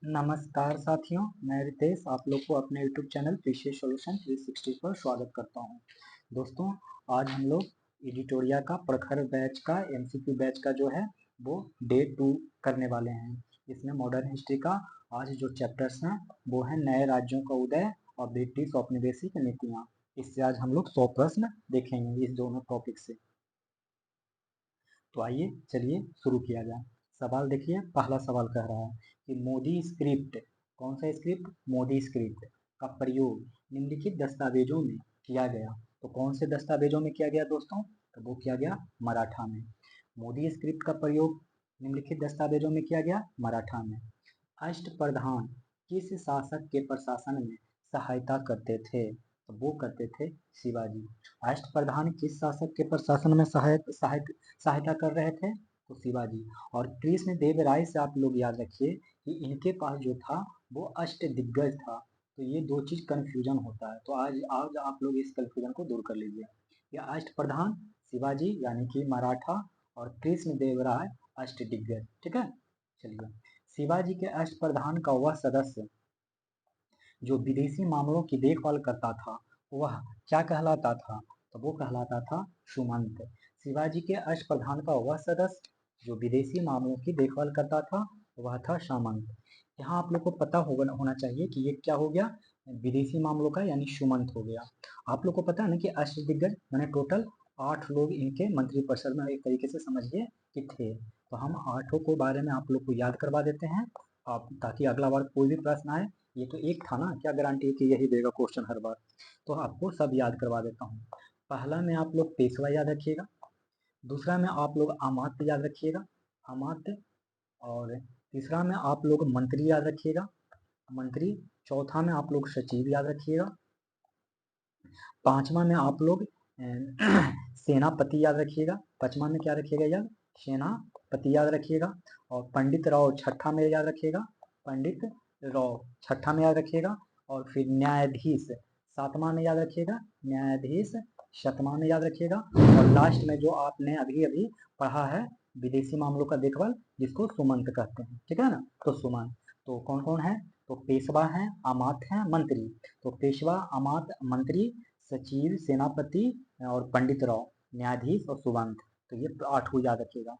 नमस्कार साथियों, मैं रितेश आप लोग को अपने YouTube चैनल पीसी सॉल्यूशन 360 पर स्वागत करता हूं। दोस्तों, आज हम लोग एडिटोरिया का प्रखर बैच का एमसीक्यू बैच का जो है वो डे 2 करने वाले हैं। इसमें मॉडर्न हिस्ट्री का आज जो चैप्टर्स हैं वो है नए राज्यों का उदय और ब्रिटिश औपनिवेशिक नीतियाँ। इससे आज हम लोग 100 प्रश्न देखेंगे इस दोनों टॉपिक से। तो आइए चलिए शुरू किया जाए। सवाल देखिए, पहला सवाल कह रहा है कि मोदी स्क्रिप्ट, कौन सा स्क्रिप्ट? मोदी स्क्रिप्ट का प्रयोग निम्नलिखित दस्तावेजों में किया गया। तो कौन से दस्तावेजों में किया गया दोस्तों? तो वो किया गया मराठा में। मोदी स्क्रिप्ट का प्रयोग निम्नलिखित दस्तावेजों में किया गया मराठा में। अष्टप्रधान किस शासक के प्रशासन में सहायता करते थे? तो वो करते थे शिवाजी। अष्टप्रधान किस शासक के प्रशासन में सहायता कर रहे थे? तो शिवाजी। और कृष्ण देव राय से आप लोग याद रखिए कि इनके पास जो था वो अष्ट दिग्गज था। तो ये दो चीज कंफ्यूजन होता है, तो आज आज आप लोग इस कंफ्यूजन को दूर कर लीजिए। ये अष्टप्रधान शिवाजी यानी कि मराठा और कृष्ण देव राय अष्ट दिग्गज। ठीक है, चलिए। शिवाजी के अष्टप्रधान का वह सदस्य जो विदेशी मामलों की देखभाल करता था वह क्या कहलाता था? तो वो कहलाता था सुमंत। शिवाजी के अष्टप्रधान का वह सदस्य जो विदेशी मामलों की देखभाल करता था वह था सामंत। यहाँ आप लोग को पता होना चाहिए कि ये क्या हो गया, विदेशी मामलों का यानी सुमंत हो गया। आप लोग को पता है ना कि अष्टदिग्गज मैंने टोटल 8 लोग इनके मंत्री परिषद में एक तरीके से समझिए कि थे। तो हम 8 को बारे में आप लोग को याद करवा देते हैं आप, ताकि अगला बार कोई भी प्रश्न आए। ये तो एक था ना, क्या गारंटी है कि यही देगा क्वेश्चन हर बार। तो आपको सब याद करवा देता हूँ। पहला में आप लोग पेशवा याद रखिएगा, दूसरा में आप लोग अमात्य याद रखिएगा, अमात्य। और तीसरा में आप लोग मंत्री याद रखिएगा, मंत्री। चौथा में आप लोग सचिव याद रखिएगा। पांचवा में आप लोग सेनापति याद रखिएगा। पांचवा में क्या रखिएगा याद? सेनापति याद रखिएगा। और पंडित राव छठा में याद रखिएगा, पंडित राव छठा में याद रखिएगा। और फिर न्यायाधीश सातवां में याद रखिएगा, न्यायाधीश शतमा में याद रखिएगा। और लास्ट में जो आपने अभी अभी पढ़ा है विदेशी मामलों का देखभाल, जिसको सुमंत कहते हैं। ठीक है ना, तो सुमंत। तो कौन कौन है? तो पेशवा है, अमात्य है, मंत्री। तो पेशवा, अमात्य, मंत्री, सचिव, सेनापति और पंडित राव, न्यायाधीश और सुबंत। तो ये 8 को याद रखिएगा।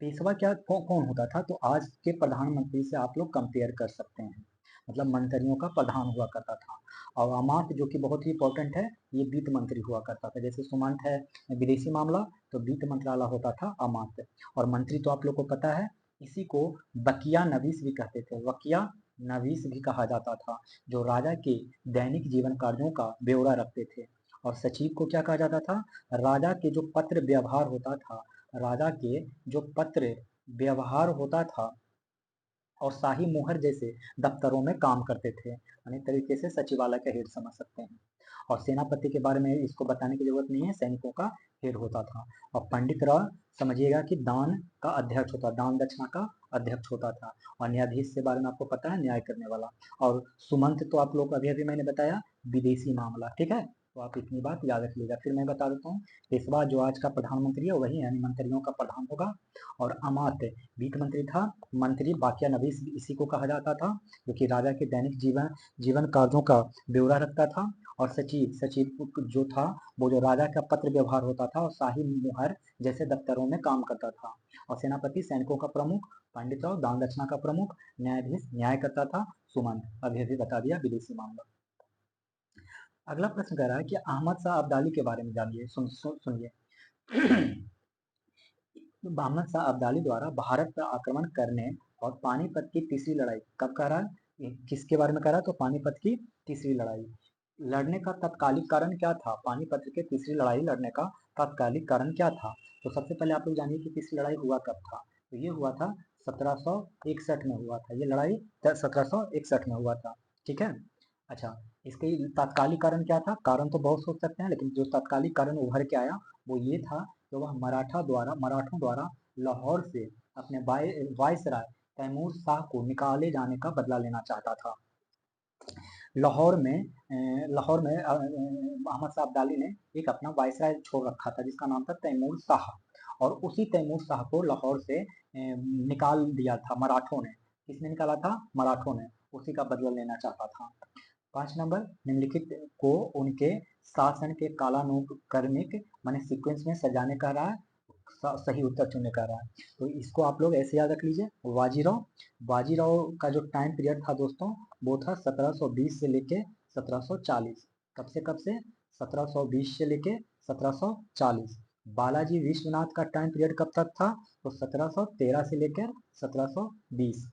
पेशवा क्या कौन होता था? तो आज के प्रधानमंत्री से आप लोग कंपेयर कर सकते हैं, मतलब मंत्रियों का प्रधान हुआ करता था। और अमात्य जो कि बहुत ही इंपॉर्टेंट है, ये वित्त मंत्री हुआ करता था। जैसे सुमंत है विदेशी मामला, तो वित्त मंत्रालय होता था अमात्य। और मंत्री तो आप लोग को पता है, इसी को बकिया नवीस भी कहते थे, वकिया नवीस भी कहा जाता था, जो राजा के दैनिक जीवन कार्यों का ब्यौरा रखते थे। और सचिव को क्या कहा जाता था? राजा के जो पत्र व्यवहार होता था, राजा के जो पत्र व्यवहार होता था और शाही मोहर जैसे दफ्तरों में काम करते थे, यानी तरीके से सचिवालय का हेड समझ सकते हैं। और सेनापति के बारे में इसको बताने की जरूरत नहीं है, सैनिकों का हेड होता था। और पंडित राव समझिएगा कि दान का अध्यक्ष होता, दान दक्षिणा का अध्यक्ष होता था। और न्यायाधीश के बारे में आपको पता है, न्याय करने वाला। और सुमंत तो आप लोग को अभी अभी मैंने बताया विदेशी मामला। ठीक है, तो आप इतनी बात याद रख लीजिएगा। फिर मैं बता देता हूँ, पेशवा जो आज का प्रधानमंत्री है वही यानी मंत्रियों का प्रधान होगा। और अमात्य वित्त मंत्री था। मंत्री बाकिया नवीस इसी को कहा जाता था, जो कि राजा के दैनिक जीवन कार्यों का ब्यौरा रखता था। और सचिव, सचिव जो था वो जो राजा का पत्र व्यवहार होता था और शाही मुहर जैसे दफ्तरों में काम करता था। और सेनापति सैनिकों का प्रमुख, पंडित राव दान दक्षिणा का प्रमुख, न्यायाधीश न्याय करता था, सुमंत अभी अभी बता दिया विदेशी मामला। अगला प्रश्न कह रहा है कि अहमद शाह अब्दाली के बारे में जानिए। सुनिए। अहमद शाह अब्दाली द्वारा भारत पर आक्रमण करने और पानीपत की तीसरी लड़ाई कब कह रहा है? किसके बारे में कह रहा है? तो पानीपत की तीसरी लड़ाई लड़ने का तत्कालिक कारण क्या था? पानीपत की तीसरी लड़ाई लड़ने का तत्कालिक कारण क्या था? तो सबसे पहले आप लोग जानिए कि तीसरी लड़ाई हुआ कब था। तो ये हुआ था 1761 में हुआ था, ये लड़ाई 1761 में हुआ था। ठीक है, अच्छा। इसके तात्कालिक कारण क्या था? कारण तो बहुत सोच सकते हैं, लेकिन जो तात्कालिक कारण उभर के आया वो ये था कि वह मराठों द्वारा लाहौर से अपने वायसराय तैमूर शाह को निकाले जाने का बदला लेना चाहता था। लाहौर में मोहम्मद शाह अब्दाली ने एक अपना वायसराय छोड़ रखा था जिसका नाम था तैमूर शाह। और उसी तैमूर शाह को लाहौर से निकाल दिया था मराठों ने। किसने निकाला था? मराठों ने, उसी का बदला लेना चाहता था। 5 नंबर, निम्नलिखित को उनके शासन के कालानुक्रमिक माने सीक्वेंस में सजाने कह रहा है, सही उत्तर चुनने कह रहा है। तो इसको आप लोग ऐसे याद रख लीजिए, बाजीराव। बाजीराव का जो टाइम पीरियड था दोस्तों, वो था 1720 से लेके 1740। कब से कब से? 1720 से लेके 1740। बालाजी विश्वनाथ का टाइम पीरियड कब तक था? तो 1713 से लेकर 1720।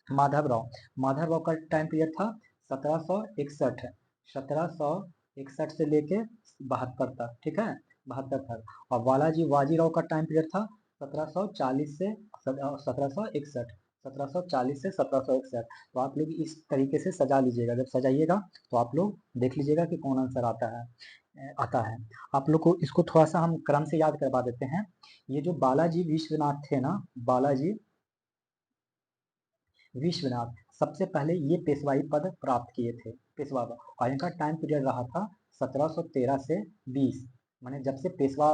माधवराव, माधवराव का टाइम पीरियड था 1761, 1761 से लेके 72 तक, ठीक है, 72 तक। और बालाजी बाजीराव का टाइम पीरियड था 1740 से 1761, 1740 से 1761। तो आप लोग इस तरीके से सजा लीजिएगा, जब सजाइएगा तो आप लोग देख लीजिएगा कि कौन आंसर आता है। आप लोग को इसको थोड़ा सा हम क्रम से याद करवा देते हैं। ये जो बालाजी विश्वनाथ थे ना, बालाजी विश्वनाथ सबसे पहले ये पेशवाई पद प्राप्त किए थे, पेशवा का। और इनका टाइम पीरियड रहा था 1713 से 20, माने जब से पेशवा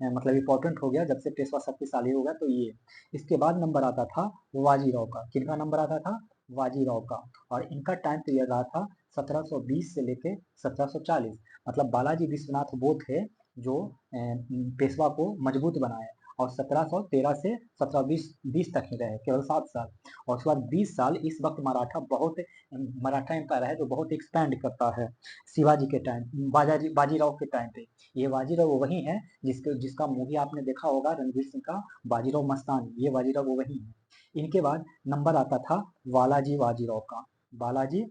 मतलब इम्पोर्टेंट हो गया, जब से पेशवा शक्तिशाली हो गया, तो ये। इसके बाद नंबर आता था बाजीराव का। किनका नंबर आता था? बाजीराव का। और इनका टाइम पीरियड रहा था 1720 से लेके 1740। मतलब बालाजी विश्वनाथ वो थे जो पेशवा को मजबूत बनाए, और 1713 से 1720 तक ही रहे, केवल 7 साल। और उसके बाद 20 साल इस वक्त मराठा एम्पायर है जो बहुत एक्सपैंड करता है शिवाजी के टाइम, बाजीराव के टाइम पे। ये बाजीराव वही है जिसका मूवी आपने देखा होगा, रणवीर सिंह का, बाजीराव मस्तानी। ये बाजीराव वही है। इनके बाद नंबर आता था बालाजी बाजीराव का, बालाजी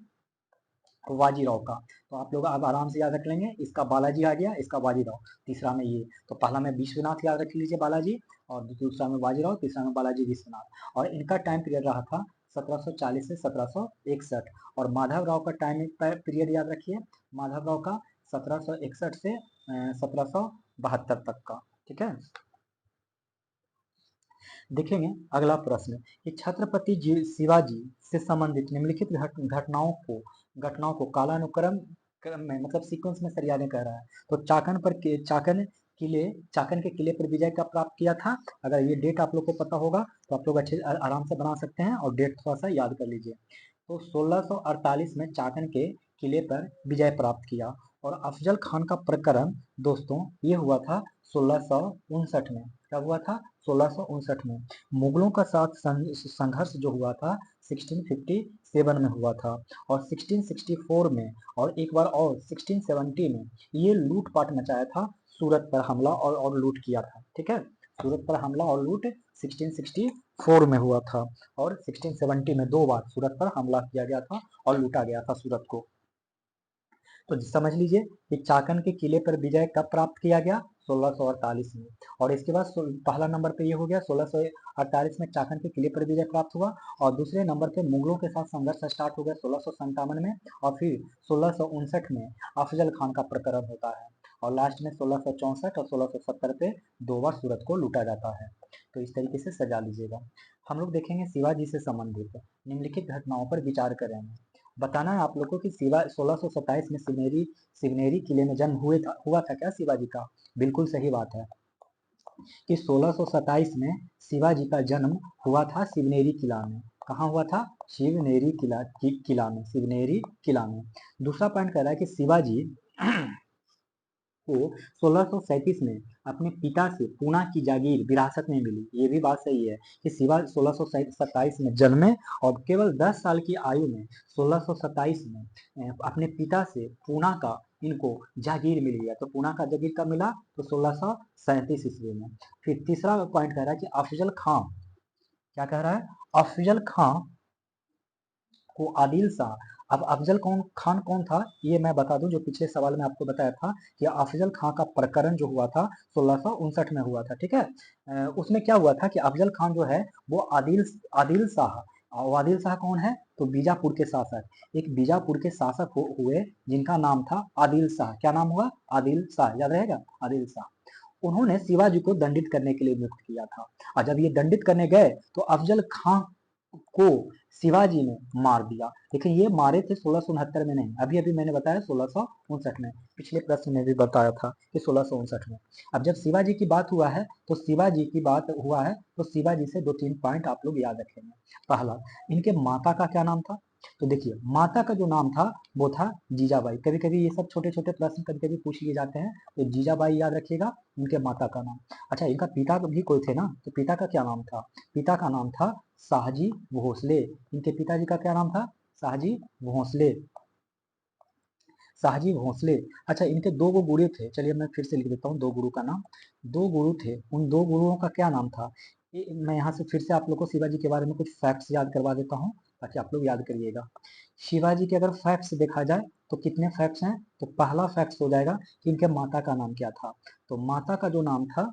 बाजीराव का। तो आप लोग अब आराम से याद रख लेंगे, इसका बालाजी आ गया, इसका बाजीराव, तीसरा में ये। तो पहला में विश्वनाथ याद रख लीजिए, बालाजी, और दूसरा में बाजीराव, तीसरा में बालाजी विश्वनाथ। और इनका टाइम पीरियड रहा था 1740 से 1761। और माधवराव का टाइम पीरियड याद रखिए, माधवराव का 1761 से 1772 तक का, ठीक है। देखेंगे अगला प्रश्न कि छत्रपति शिवाजी से संबंधित निम्नलिखित घटनाओं को कालानुक्रम क्रम में मतलब सीक्वेंस में सरियाने कह रहा है। तो चाकन के किले पर विजय कब प्राप्त किया था? अगर ये डेट आप लोग को पता होगा तो आप लोग अच्छे आराम से बना सकते हैं, और डेट थोड़ा सा याद कर लीजिए। तो 1648 में चाकन के किले पर विजय प्राप्त किया। और अफजल खान का प्रकरण दोस्तों ये हुआ था 1659 में। कब हुआ था? 1659 में। मुगलों का साथ संघर्ष जो हुआ था 1657 में हुआ था। और 1664 में, और एक बार और 1670 में ये लूटपाट मचाया था, सूरत पर हमला और लूट किया था, ठीक है। सूरत पर हमला और लूट 1664 में हुआ था, और 1670 में 2 बार सूरत पर हमला किया गया था और लूटा गया था सूरत को। तो समझ लीजिए कि चाकन के किले पर विजय कब प्राप्त किया गया? 1648 में। और इसके बाद पहला नंबर पे ये हो गया, 1648 में चाकन के किले पर विजय प्राप्त हुआ। और दूसरे नंबर पे मुगलों के साथ संघर्ष स्टार्ट हो गया 1657 में। और फिर 1659 में अफजल खान का प्रकरण होता है। और लास्ट में 1664 और 1670 पे 2 बार सूरत को लूटा जाता है। तो इस तरीके से सजा लीजिएगा। हम लोग देखेंगे शिवाजी से संबंधित निम्नलिखित घटनाओं पर विचार करेंगे। बताना है आप लोगों को कि 1627 में शिवनेरी किले में जन्म हुआ था क्या शिवाजी का? बिल्कुल सही बात है कि 1627 में शिवाजी का जन्म हुआ था शिवनेरी किला में। कहाँ हुआ था? शिवनेरी किला में, शिवनेरी किला में। दूसरा पॉइंट कह रहा है कि शिवाजी को 1637 में अपने पिता से पूना की जागीर विरासत में मिली। ये भी बात सही है कि शिवा 1627 में जन्मे, और केवल 10 साल की आयु में 1627 में अपने पिता से पूना का इनको जागीर मिल गया। तो पूना का जागीर कब मिला? तो 1637 ईस्वी में। फिर तीसरा पॉइंट कह रहा है कि अफजल खां, क्या कह रहा है? अफजल खां को आदिल शाह। अब अफजल खान कौन था ये मैं बता दूं, जो पिछले सवाल में आपको बताया था कि अफजल खां का प्रकरण जो हुआ था 1659 में हुआ था, ठीक है। उसमें क्या हुआ था कि अफजल खान जो है वो आदिल शाह, और आदिल शाह कौन है? तो बीजापुर के शासक, एक बीजापुर के शासक हुए जिनका नाम था आदिल शाह। क्या नाम हुआ? आदिल शाह, याद रहेगा, आदिल शाह। उन्होंने शिवाजी को दंडित करने के लिए नियुक्त किया था। और जब ये दंडित करने गए तो अफजल खां को शिवाजी ने मार दिया। लेकिन ये मारे थे 1669 में नहीं, अभी अभी मैंने बताया 1659 में, पिछले प्रश्न में भी बताया था कि 1659 में। अब जब शिवाजी की बात हुआ है तो शिवाजी की बात हुआ है तो शिवाजी से 2-3 पॉइंट आप लोग याद रखेंगे। पहला, इनके माता का क्या नाम था? तो देखिए, माता का जो नाम था वो था जीजाबाई। कभी कभी ये सब छोटे छोटे प्रश्न कभी कभी पूछ लिए जाते हैं, तो जीजाबाई याद रखिएगा, इनके माता का नाम। अच्छा, इनका पिता भी कोई थे ना, तो पिता का क्या नाम था? पिता का नाम था शाहजी भोसले। इनके पिताजी का क्या नाम था? शाहजी भोसले, शाहजी भोसले। अच्छा, इनके दो गो गुरु थे, चलिए मैं फिर से लिख देता हूँ दो गुरु का नाम। दो गुरु थे, उन दो गुरुओं का क्या नाम था? मैं यहाँ से फिर से आप लोग को शिवाजी के बारे में कुछ फैक्ट्स याद करवा देता हूँ, ताकि आप लोग याद करिएगा। शिवाजी के अगर फैक्ट्स देखा जाए तो कितने फैक्ट्स हैं? तो पहला फैक्ट्स हो जाएगा कि इनके माता का नाम क्या था। तो माता का जो नाम था,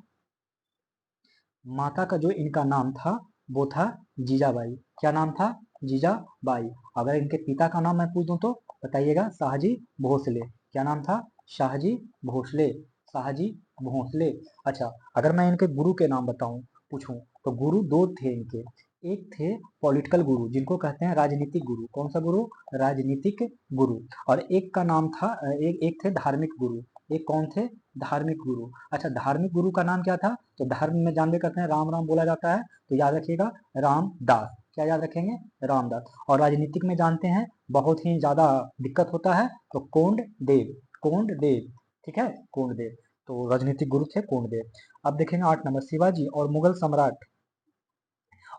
माता का जो इनका नाम था वो था जीजाबाई। क्या नाम था? जीजाबाई। अगर इनके पिता का नाम मैं पूछ दूं तो बताइएगा, शाहजी भोसले। क्या नाम था? शाहजी भोसले, शाहजी भोसले। अच्छा, अगर मैं इनके गुरु के नाम बताऊं, पूछूं, तो गुरु दो थे इनके। एक थे पॉलिटिकल गुरु, जिनको कहते हैं राजनीतिक गुरु। कौन सा गुरु? राजनीतिक गुरु। और एक का नाम था, एक थे धार्मिक गुरु। एक कौन थे? धार्मिक गुरु। अच्छा, धार्मिक गुरु का नाम क्या था? तो धर्म में जानते करते हैं राम राम बोला जाता है, तो याद रखिएगा रामदास। क्या याद रखेंगे? रामदास। और राजनीतिक में जानते हैं बहुत ही ज्यादा दिक्कत होता है, तो कोंड देव, कोंड देव। ठीक है, कोंड देव। तो राजनीतिक गुरु थे कोंड देव। अब देखेंगे 8 नंबर, शिवाजी और मुगल सम्राट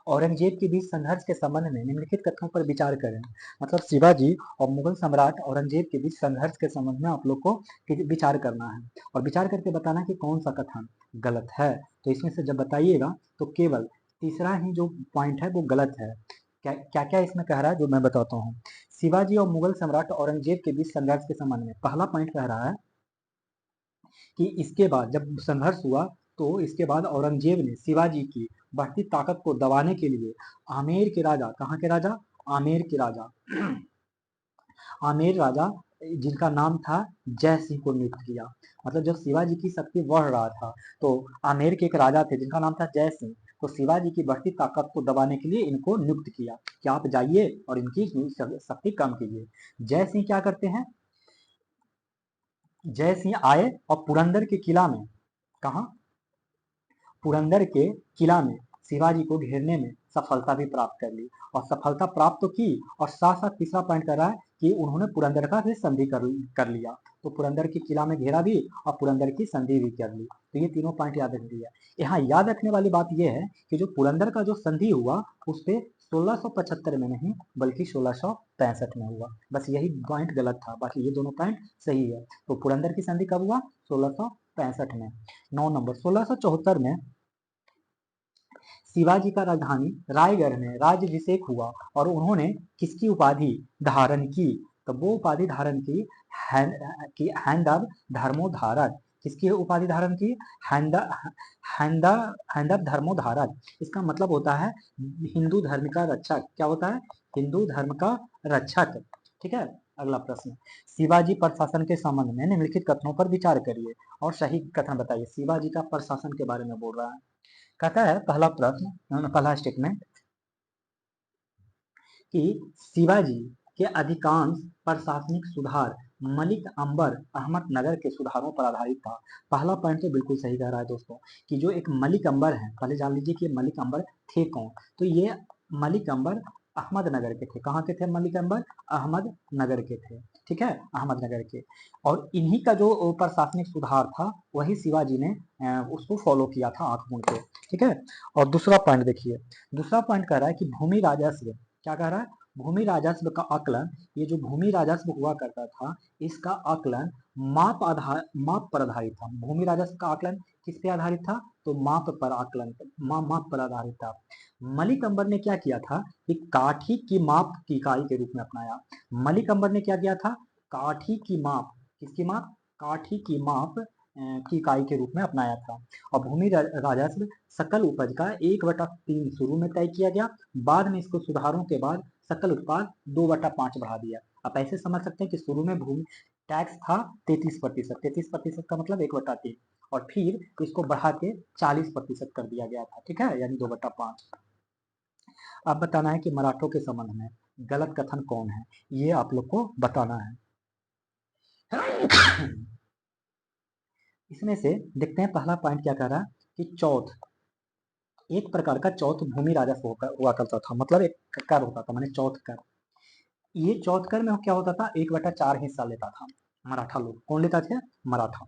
औरंगजेब के बीच संघर्ष के संबंध में निम्नलिखित कथनों पर विचार करें। मतलब शिवाजी और मुगल सम्राट औरंगजेब के बीच संघर्ष के संबंध में आप लोग को विचार करना है, और विचार करके बताना कि कौन सा कथन गलत है। तो इसमें से जब बताइएगा तो केवल तीसरा ही जो पॉइंट है वो गलत है। क्या क्या क्या इसमें कह रहा है जो मैं बताता हूँ। शिवाजी और मुगल सम्राट औरंगजेब के बीच संघर्ष के संबंध में पहला पॉइंट कह रहा है कि इसके बाद जब संघर्ष हुआ तो इसके बाद औरंगजेब ने शिवाजी की बढ़ती ताकत को दबाने के लिए आमेर के राजा, कहाँ के राजा? आमेर के राजा, आमेर राजा जिनका नाम था जय सिंह को नियुक्त किया। मतलब जब शिवाजी की शक्ति बढ़ रहा था तो आमेर के एक राजा थे जिनका नाम था जय सिंह, तो शिवाजी की बढ़ती ताकत को दबाने के लिए इनको नियुक्त किया कि आप जाइए और इनकी शक्ति कम कीजिए। जय सिंह क्या करते हैं? जय सिंह आए और पुरंदर के किला में, कहा? पुरंदर के किला में शिवाजी को घेरने में सफलता भी प्राप्त कर ली, और सफलता प्राप्त तो की, और साथ साथ तीसरा पॉइंट कर रहा है कि उन्होंने पुरंदर का भी संधि कर लिया। तो पुरंदर के किला में घेरा भी और पुरंदर की संधि भी कर ली। तो ये तीनों पॉइंट याद रख लिया। यहाँ याद रखने वाली बात यह है कि जो पुरंदर का जो संधि हुआ उस पे 1675 में नहीं बल्कि 1665 में हुआ। बस यही पॉइंट गलत था, बाकी ये दोनों पॉइंट सही है। तो पुरंदर की संधि कब हुआ? 1665 में। 9 नंबर, 1674 में शिवाजी का राजधानी रायगढ़ में राज्याभिषेक हुआ और उन्होंने किसकी उपाधि धारण की? तो वो उपाधि धारण की हैंदव धर्मोधारक। किसकी उपाधि धारण की? हैंदव धर्मोधारक। इसका मतलब होता है हिंदू धर्म का रक्षक। क्या होता है? हिंदू धर्म का रक्षक। ठीक है। अगला प्रश्न, शिवाजी प्रशासन के संबंध में निम्नलिखित कथनों पर विचार करिए और सही कथन बताइए। शिवाजी का प्रशासन के बारे में बोल रहा है। कहता है पहला प्रश्न, पहला स्टेटमेंट कि शिवाजी के अधिकांश प्रशासनिक सुधार मलिक अंबर अहमदनगर के सुधारों पर आधारित था। पहला पॉइंट तो बिल्कुल सही कह रहा है दोस्तों, कि जो एक मलिक अंबर है, पहले जान लीजिए कि मलिक अंबर थे कौन। तो ये मलिक अंबर अहमदनगर के थे। कहाँ के थे मलिक अंबर? अहमदनगर के थे। ठीक है, अहमदनगर के। और इन्हीं का जो प्रशासनिक सुधार था वही शिवाजी ने उसको फॉलो किया था आंख मूंद के। ठीक है। और दूसरा पॉइंट देखिए, दूसरा पॉइंट कह रहा है कि भूमि राजस्व, क्या कह रहा है? भूमि राजस्व का आकलन, ये जो भूमि राजस्व हुआ करता था इसका आकलन माप पर आधारित था। भूमि राजस्व का आकलन किस पे आधारित था? तो माप पर आकलन, माप पर आधारित था। मलिक अंबर ने क्या किया था कि काठी की माप की इकाई के रूप में अपनाया। मलिक अंबर ने क्या किया था? काठी की माप, किसकी माप? काठी की माप की इकाई के रूप में अपनाया था। और भूमि राजस्व सकल उपज का 1/3 शुरू में तय किया गया, बाद में इसको सुधारों के बाद सकल उत्पाद 2/5 बढ़ा दिया। आप ऐसे समझ सकते हैं कि शुरू में भूमि टैक्स था 33%, 33% का मतलब 1/3, और फिर इसको बढ़ा के 40% कर दिया गया था। ठीक है, यानी 2/5। अब बताना है कि मराठों के संबंध में गलत कथन कौन है, ये आप लोग को बताना है। इसमें से देखते हैं पहला पॉइंट क्या कह रहा है कि चौथ, एक प्रकार का चौथ भूमि राजस्व हुआ करता था, मतलब एक कर होता था, माने चौथ कर। ये चौथ कर में क्या होता था, 1/4 हिस्सा लेता था मराठा लोग। कौन लेता थे? मराठा।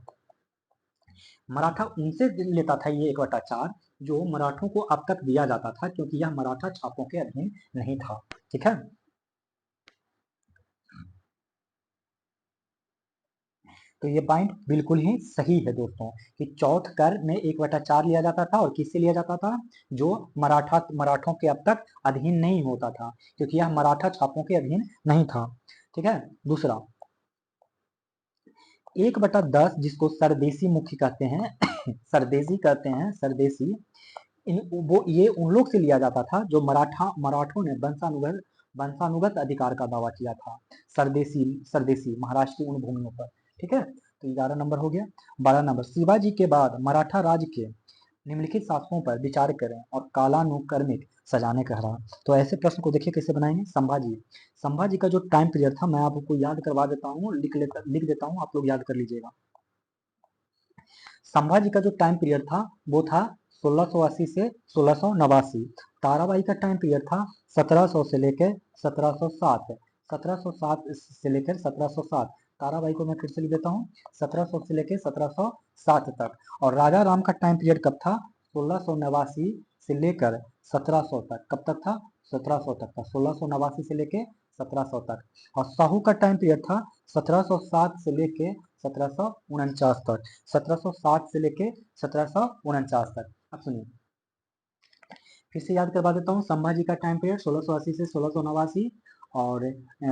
मराठा उनसे लेता था ये 1/4, जो मराठों को अब तक दिया जाता था, क्योंकि यह मराठा छापों के अधीन नहीं था। ठीक है, तो ये पॉइंट बिल्कुल ही सही है दोस्तों, कि चौथ कर में 1/4 लिया जाता था, और किससे लिया जाता था? जो मराठों के अब तक अधीन नहीं होता था, क्योंकि यह मराठा छापों के अधीन नहीं था। ठीक है, दूसरा 1/10 जिसको सरदेशी मुखी कहते हैं, सरदेशी कहते हैं, सरदेशी, वो ये उन लोग से लिया जाता था जो मराठों ने वंशानुगत अधिकार का दावा किया था, सरदेशी सरदेशी महाराष्ट्र की उन भूमियों पर। ठीक है, तो 11 नंबर हो गया। 12 नंबर, शिवाजी के बाद मराठा राज्य के निम्नलिखित शासकों पर विचार करें और कालानुक्रमिक सजाने कह रहा। तो ऐसे प्रश्न को देखिए कैसे बनाएंगे। संभाजी, संभाजी का जो टाइम पीरियड था, मैं आपको याद करवा देता हूँ, लिख देता हूँ, आप लोग याद कर लीजिएगा। संभाजी का जो टाइम पीरियड था वो था 1680 से 1689। ताराबाई का टाइम पीरियड था 1700 से लेकर 1707, 1707 से लेकर 1707। ताराबाई को मैं फिर से लिख देता हूँ, 1700 से लेकर 1707 तक। और राजा राम का टाइम पीरियड कब था? 1689 से लेकर 1700 तक। कब तक था? 1700 तक था, 1689 से लेकर 1700 तक। और साहू का टाइम पीरियड था 1707 से लेके 1749 तक, 1707 से लेके 1749 तक। अब सुनिए, फिर से याद करवा देता हूँ। संभाजी का टाइम पीरियड 1680 से 1689, और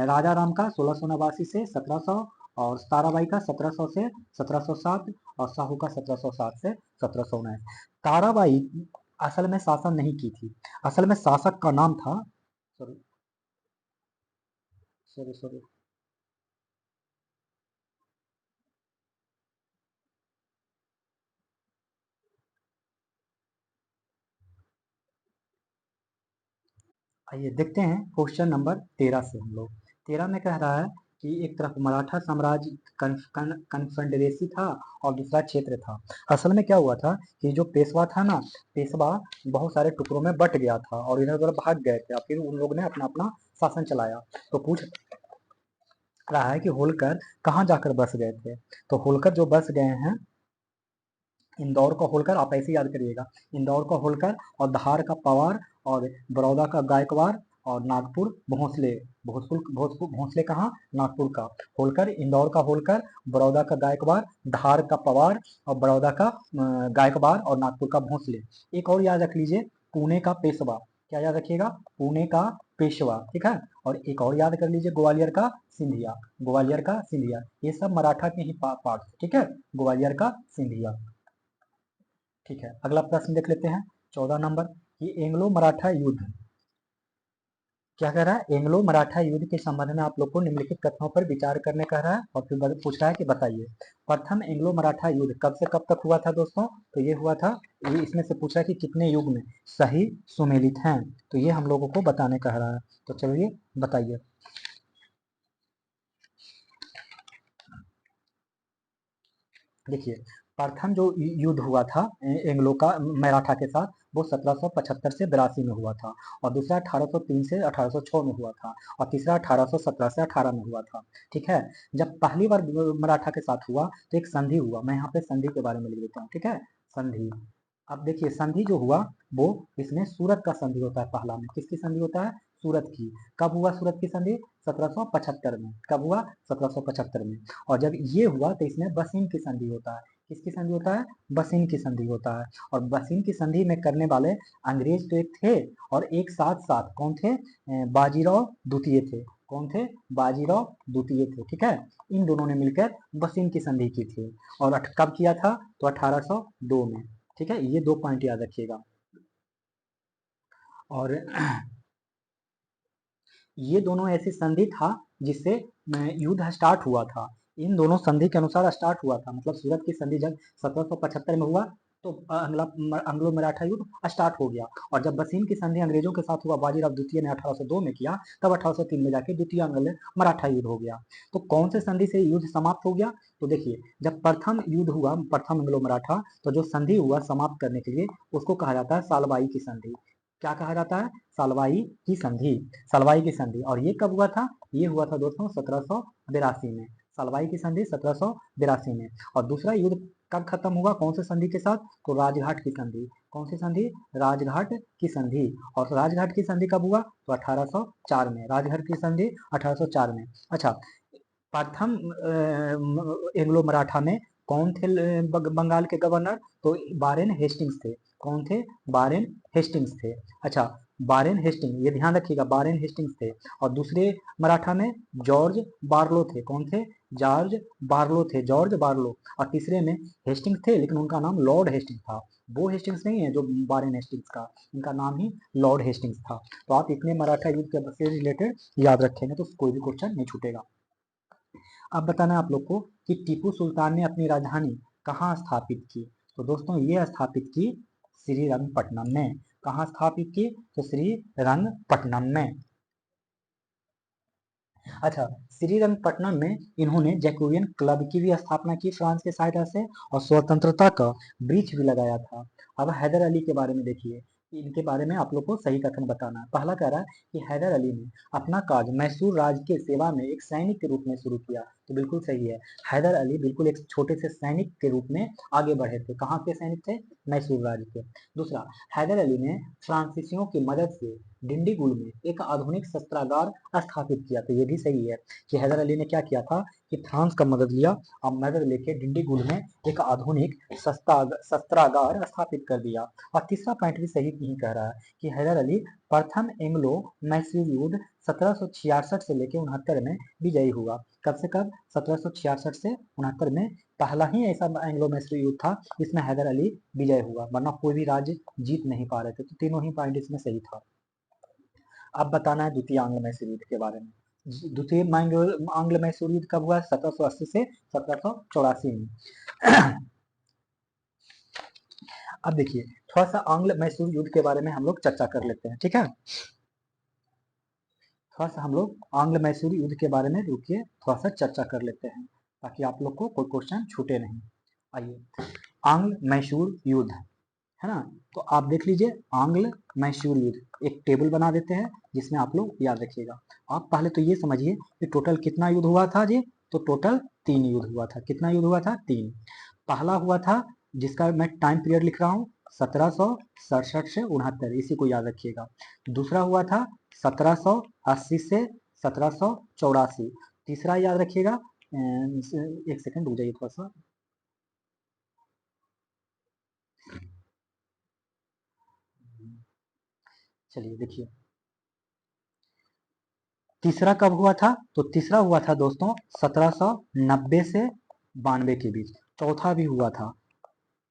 राजा राम का 1689 से 1700, और ताराबाई का 1700 से 1707, और साहू का 1707 से 1719। ताराबाई असल में शासन नहीं की थी, असल में शासक का नाम था, सॉरी सॉरी सॉरी, आइए देखते हैं क्वेश्चन नंबर 13 से। हम लोग 13 में कह रहा है कि एक तरफ मराठा साम्राज्य कन्फेडरेसी था, और दूसरा क्षेत्र था। असल में क्या हुआ था कि जो पेशवा था ना, पेशवा बहुत सारे टुकड़ों में बट गया था, और इधर उधर भाग गए थे, और फिर उन लोग ने अपना अपना शासन चलाया। तो पूछ रहा है कि होलकर कहाँ जाकर बस गए थे। तो होलकर जो बस गए हैं, इंदौर का होलकर, आप ऐसे याद करिएगा, इंदौर का होलकर, और धार का पवार, और बड़ौदा का गायकवाड़, और नागपुर भोंसले, भोजपुर भोजपुर भोंसले कहाँ? नागपुर का। होलकर, इंदौर का होलकर, बड़ौदा का गायकवाड़, धार का पवार, और बड़ौदा का गायकवाड़, और नागपुर का भोंसले। एक और याद रख लीजिए, पुणे का पेशवा। क्या याद रखिएगा? पुणे का पेशवा। ठीक है, और एक और याद कर लीजिए, ग्वालियर का सिंधिया, ग्वालियर का सिंधिया। ये सब मराठा के ही पार्ट। ठीक है, ग्वालियर का सिंधिया। ठीक है, अगला प्रश्न देख लेते हैं, 14 नंबर। ये एंग्लो मराठा युद्ध क्या कह रहा है? एंग्लो मराठा युद्ध के संबंध में आप लोग को निम्नलिखित कथनों पर विचार करने कह रहा है, और फिर पूछ रहा है कि बताइए प्रथम एंग्लो मराठा युद्ध कब से कब तक हुआ था दोस्तों? तो ये हुआ था, ये इसमें से पूछा है कि कितने युग में सही सुमेलित हैं, तो ये हम लोगों को बताने कह रहा है। तो चलिए बताइए। देखिए, प्रथम जो युद्ध हुआ था एंग्लो का मराठा के साथ, वो 1775 से 82 में हुआ था, और दूसरा 1803 से 1806 में हुआ था, और तीसरा 1817 से 18 में हुआ था। ठीक है, जब पहली बार मराठा के साथ हुआ तो एक संधि हुआ, मैं यहाँ पे संधि के बारे में लिख देता हूँ। ठीक है, संधि। अब देखिए, संधि जो हुआ वो इसमें सूरत का संधि होता है पहला में। किसकी संधि होता है? सूरत की। कब हुआ सूरत की संधि? 1775 में। कब हुआ? 1775 में। और जब ये हुआ तो इसमें बसीन की संधि होता है। किसकी संधि होता है? बसीन की संधि होता है। और बसीन की संधि में करने वाले अंग्रेज तो एक थे, और एक साथ साथ कौन थे? बाजीराव द्वितीय थे। कौन थे? बाजीराव द्वितीय थे। ठीक है, इन दोनों ने मिलकर बसीन की संधि की थी। और कब किया था? तो 1802 में। ठीक है, ये दो पॉइंट याद रखिएगा। और ये दोनों ऐसी संधि था जिससे युद्ध स्टार्ट हुआ था। इन दोनों संधि के अनुसार स्टार्ट हुआ था, मतलब सूरत की संधि जब 1775 में हुआ, तो एंग्लो मराठा युद्ध स्टार्ट हो गया। और जब बसीन की संधि अंग्रेजों के साथ हुआ, बाजीराव द्वितीय ने 1802 में किया, तब 1803 में जाके द्वितीय एंग्लो मराठा युद्ध हो गया। तो कौन से संधि से युद्ध समाप्त हो गया? तो देखिए, जब प्रथम युद्ध हुआ, प्रथम एंग्लो मराठा, तो जो संधि हुआ समाप्त करने के लिए, उसको कहा जाता है सालवाई की संधि। क्या कहा जाता है? सालवाई की संधि। सालवाई की संधि। और ये कब हुआ था? ये हुआ था दोस्तों 1782 में। सालवाई की संधि 1782 में। और दूसरा युद्ध कब खत्म हुआ, कौन से संधि के साथ? तो राजघाट की संधि। कौन सी संधि? राजघाट की संधि। और राजघाट की संधि कब हुआ? तो 1804 में। राजघाट की संधि 1804 में। अच्छा, प्रथम एंग्लो मराठा में कौन थे बंगाल के गवर्नर? तो वारेन हेस्टिंग्स थे। कौन थे? वारेन हेस्टिंग्स थे। अच्छा, वारेन हेस्टिंग, ये ध्यान रखिएगा, वारेन हेस्टिंग्स थे। और दूसरे मराठा में जॉर्ज बार्लो थे। कौन थे? जॉर्ज बार्लो थे, जॉर्ज बार्लो। और तीसरे में हेस्टिंग्स थे, लेकिन उनका नाम लॉर्ड हेस्टिंग्स था। वो हेस्टिंग्स नहीं है जो वारेन हेस्टिंग्स का, इनका नाम ही लॉर्ड हेस्टिंग्स था। तो आप इतने मराठा युद्ध के से रिलेटेड याद रखेंगे तो कोई भी क्वेश्चन नहीं छूटेगा। अब बताना है आप लोग को कि टीपू सुल्तान ने अपनी राजधानी कहाँ स्थापित की? तो दोस्तों ये स्थापित की श्रीरंगपट्टनम में। कहाँ स्थापित की? तो श्रीरंगपट्टनम में। अच्छा, श्रीरंगपट्टनम में इन्होंने जैकोबियन क्लब की भी स्थापना की फ्रांस के सहायता से, और स्वतंत्रता का वृक्ष भी लगाया था। अब हैदर अली के बारे में देखिए, इनके बारे में आप लोग को सही कथन बताना है। पहला कह रहा है कि हैदर अली ने अपना काज मैसूर राज के सेवा में एक सैनिक के रूप में शुरू किया। तो बिल्कुल सही है, हैदर अली बिल्कुल एक छोटे से सैनिक के रूप में आगे बढ़े थे। कहाँ के सैनिक थे? मैसूर राज के। दूसरा, हैदर अली ने फ्रांसीसियों की मदद से डिंडीगुल में एक आधुनिक शस्त्रागार स्थापित किया। तो ये भी सही है कि हैदर अली ने क्या किया था कि फ्रांस का मदद लिया और मदद लेके डिंडीगुल में एक आधुनिक शस्त्रागार स्थापित कर दिया। और तीसरा पॉइंट भी सही नहीं कह रहा है कि हैदर अली प्रथम एंग्लो मैसूर युद्ध 1766 से लेकर 69 में विजयी हुआ। कब से कब? 1766 से 69 में पहला ही ऐसा एंग्लो मैसूर युद्ध था जिसमें हैदर अली विजय हुआ, वरना कोई भी राज्य जीत नहीं पा रहे थे। तो तीनों ही पॉइंट इसमें सही था। अब बताना है द्वितीय आंग्ल मैसूर युद्ध के बारे में। द्वितीय आंग्ल मैसूर युद्ध कब हुआ? 1780 से 1784 में। अब देखिए, थोड़ा सा आंग्ल मैसूर युद्ध के बारे में हम लोग चर्चा कर लेते हैं, ठीक है? थोड़ा सा हम लोग आंग्ल मैसूर युद्ध के बारे में रुकिए, थोड़ा सा चर्चा कर लेते हैं ताकि आप लोग को कोई क्वेश्चन छूटे नहीं। आइए, आंग्ल मैसूर युद्ध, है ना? तो आप देख लीजिए, आंग्ल मैसूर युद्ध, एक टेबल बना देते हैं जिसमें आप लोग याद रखिएगा। आप पहले तो ये समझिए कि टोटल कितना युद्ध हुआ था जी? तो टोटल 3 युद्ध हुआ था। कितना युद्ध हुआ था? 3। पहला हुआ था जिसका मैं टाइम पीरियड लिख रहा हूँ 1767 से 69, इसी को याद रखिएगा। दूसरा हुआ था 1780 से 1784। तीसरा याद रखिएगा, एक सेकंड रुक जाइए थोड़ा सा। चलिए देखिए, तीसरा कब हुआ था? तो तीसरा हुआ था दोस्तों 1790 से 92 के बीच। चौथा भी हुआ था,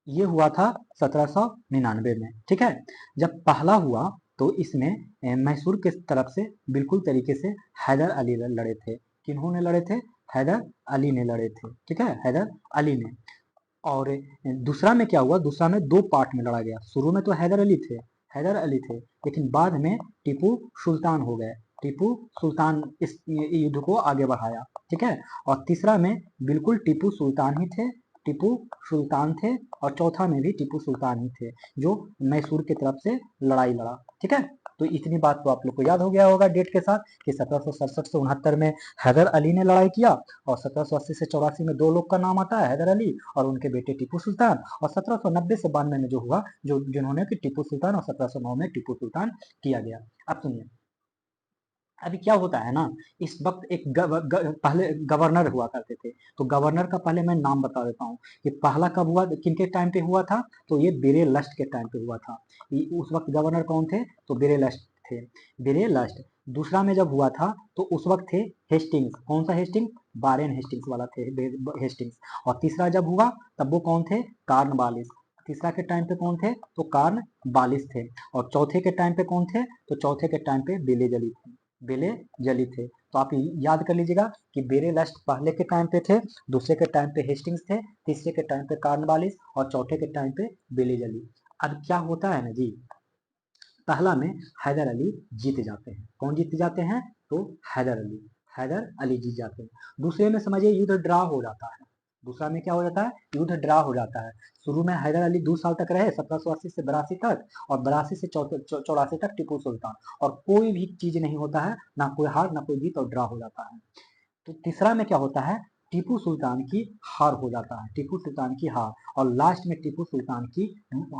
ये हुआ था 1799 में, ठीक है? जब पहला हुआ तो इसमें मैसूर के तरफ से बिल्कुल तरीके से हैदर अली लड़े थे। किन्होंने लड़े थे? हैदर अली ने लड़े थे, ठीक है? हैदर अली ने। और दूसरा में क्या हुआ? दूसरा में 2 पार्ट में लड़ा गया। शुरू में तो हैदर अली थे, लेकिन बाद में टीपू सुल्तान हो गए। टीपू सुल्तान इस युद्ध को आगे बढ़ाया, ठीक है? और तीसरा में बिल्कुल टीपू सुल्तान ही थे, टीपू सुल्तान थे। और चौथा में भी टीपू सुल्तान ही थे जो मैसूर की तरफ से लड़ाई लड़ा, ठीक है? तो इतनी बात तो आप लोग को याद हो गया होगा डेट के साथ कि 1767 से 69 में हैदर अली ने लड़ाई किया, और 1780 से 84 में 2 लोग का नाम आता है, हैदर अली और उनके बेटे टीपू सुल्तान। और 1790 से 92 में जो हुआ, जो जिन्होंने कि टीपू सुल्तान, और 1709 में टीपू सुल्तान किया गया। अब सुनिए, अभी क्या होता है ना, इस वक्त एक पहले गवर्नर हुआ करते थे। तो गवर्नर का पहले मैं नाम बता देता हूँ कि पहला कब हुआ, किनके टाइम पे हुआ था? तो ये बेरेलस्ट के टाइम पे हुआ था। उस वक्त गवर्नर कौन थे? तो बेरेलस्ट थे, बेरेलस्ट। दूसरा में जब हुआ था तो उस वक्त थे हेस्टिंग्स। कौन सा हेस्टिंग्स? वारेन हेस्टिंग्स वाला थे, हेस्टिंग्स। और तीसरा जब हुआ तब वो कौन थे? कार्नवालिस। तीसरा के टाइम पे कौन थे? तो कार्नवालिस थे। और चौथे के टाइम पे कौन थे? तो चौथे के टाइम पे बेले जली थे, बेले जली थे। तो तो आप याद कर लीजिएगा कि बेरेलस्ट पहले के टाइम पे थे, दूसरे के टाइम पे हेस्टिंग्स थे, तीसरे के टाइम पे कार्नवालिस और चौथे के टाइम पे बेली अली। अब क्या होता है ना जी, पहला में हैदर अली जीत जाते हैं। कौन जीत जाते हैं? तो हैदर अली जीत जाते हैं। दूसरे में समझिए युद्ध ड्रा हो जाता है। दूसरा में क्या हो जाता है? युद्ध ड्रा हो जाता है। शुरू में हैदर अली 2 साल तक रहे, 1780 से 82 तक, और 82 से 84 तक टीपू सुल्तान, और कोई भी चीज नहीं होता है, ना कोई हार ना कोई जीत, और ड्रा हो जाता है। तो तीसरा में क्या होता है? टीपू सुल्तान की हार हो जाता है, टीपू सुल्तान की हार, और लास्ट में टीपू सुल्तान की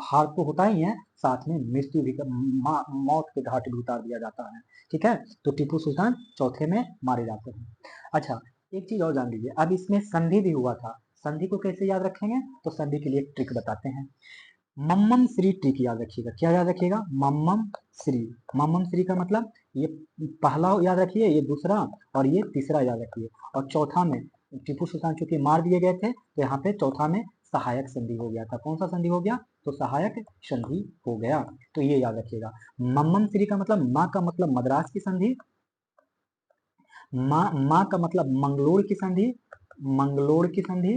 हार तो होता ही है, साथ में मृत्यु भी, मौत के घाट भी उतार दिया जाता है। ठीक है, तो टीपू सुल्तान चौथे में मारे जाते हैं। अच्छा, एक चीज और जान लीजिए, अब इसमें संधि भी हुआ था। संधि को कैसे याद रखेंगे? तो संधि के लिए एक ट्रिक बताते हैं। मम्मम श्री ट्रिक याद रखिएगा। क्या याद रखिएगा? मम्मम श्री। मम्मम श्री का मतलब ये पहला याद रखिए, ये दूसरा और ये तीसरा याद रखिए, और चौथा में टीपू सुल्तान चूंकि मार दिए गए थे, तो यहाँ पे चौथा में सहायक संधि हो गया था। कौन सा संधि हो गया? तो सहायक संधि हो गया। तो ये याद रखिएगा। मम्मम श्री का मतलब माँ का मतलब मद्रास की संधि, माँ का मतलब मंगलोर की संधि, मंगलोर की संधि,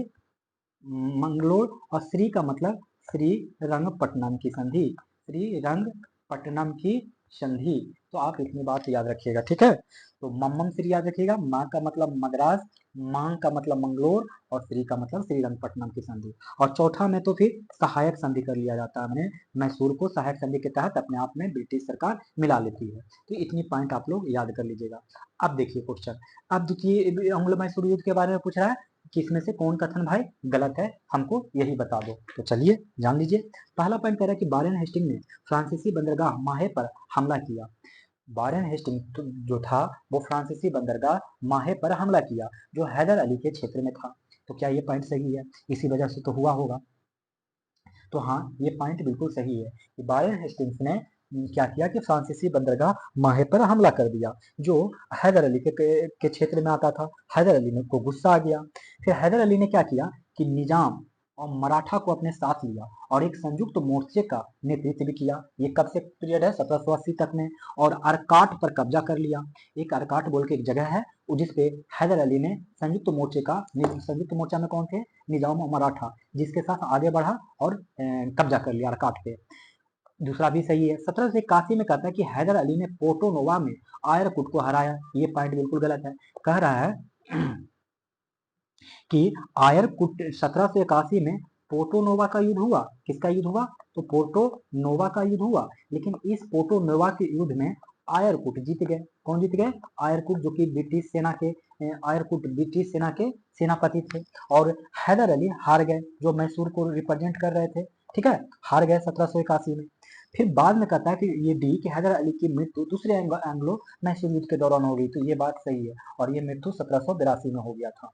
मंगलोर, और श्री का मतलब श्री रंगपट्टनम की संधि, श्री रंगपट्टनम की संधि। तो आप इतनी बात याद रखिएगा। ठीक है, तो मम्मम श्री याद रखिएगा, माँ का मतलब मद्रास, मांग का मतलब मंगलोर, और श्री का मतलब श्रीरंगपट्टनम की संधि। और चौथा में तो फिर सहायक संधि कर लिया जाता है, मैंने मैसूर को सहायक संधि के तहत अपने आप में ब्रिटिश सरकार मिला लेती है। तो इतनी पॉइंट आप लोग याद कर लीजिएगा। अब देखिए क्वेश्चन, अब देखिए अंग्लो मैसूर युद्ध के बारे में पूछ रहा है कि इसमें से कौन कथन भाई गलत है, हमको यही बता दो। तो चलिए जान लीजिए। पहला पॉइंट कह रहा है कि वारेन हेस्टिंग ने फ्रांसीसी बंदरगाह माहे पर हमला किया। वारेन हेस्टिंग जो था वो फ्रांसीसी बंदरगाह माहे पर हमला किया, जो हैदर अली के क्षेत्र में था। तो क्या ये पॉइंट सही है? इसी वजह से तो हुआ होगा। तो हाँ, ये पॉइंट बिल्कुल सही है कि वारेन हेस्टिंग्स ने क्या किया कि फ्रांसीसी बंदरगाह माहे पर हमला कर दिया, जो हैदर अली के क्षेत्र में आता था। हैदर अली ने को गुस्सा आ गया। फिर हैदर अली ने क्या किया कि निजाम और मराठा को अपने साथ लिया, और एक संयुक्त मोर्चे का नेतृत्व भी किया। ये कब से पीरियड है? 1780 तक में। और अरकाट पर कब्जा कर लिया। एक अरकाट बोल के एक जगह है, जिसपे हैदर अली ने संयुक्त मोर्चे का, संयुक्त मोर्चा में कौन थे? निजाम और मराठा, जिसके साथ आगे बढ़ा और कब्जा कर लिया अरकाट पे। दूसरा भी सही है। 1781 में कहता है कि हैदर अली ने पोर्टो नोवा में आयरकुट को हराया। ये पॉइंट बिल्कुल गलत है। कह रहा है कि आयरकुट 1781 में पोर्टो नोवा का युद्ध हुआ। किसका युद्ध हुआ? तो पोर्टो नोवा का युद्ध हुआ, लेकिन इस पोर्टो नोवा के युद्ध में आयरकुट जीत गए। कौन जीत गए? आयरकुट, जो कि ब्रिटिश सेना के, आयरकुट ब्रिटिश सेना के सेनापति थे। और हैदर अली हार गए, जो मैसूर को रिप्रेजेंट कर रहे थे। ठीक है, हार गए 1781 में। फिर बाद में कहता है कि ये डी कि हैदर अली की मृत्यु दूसरे एंग्लो मैसूर युद्ध के दौरान हो गई। तो ये बात सही है, और ये मृत्यु 1782 में हो गया था।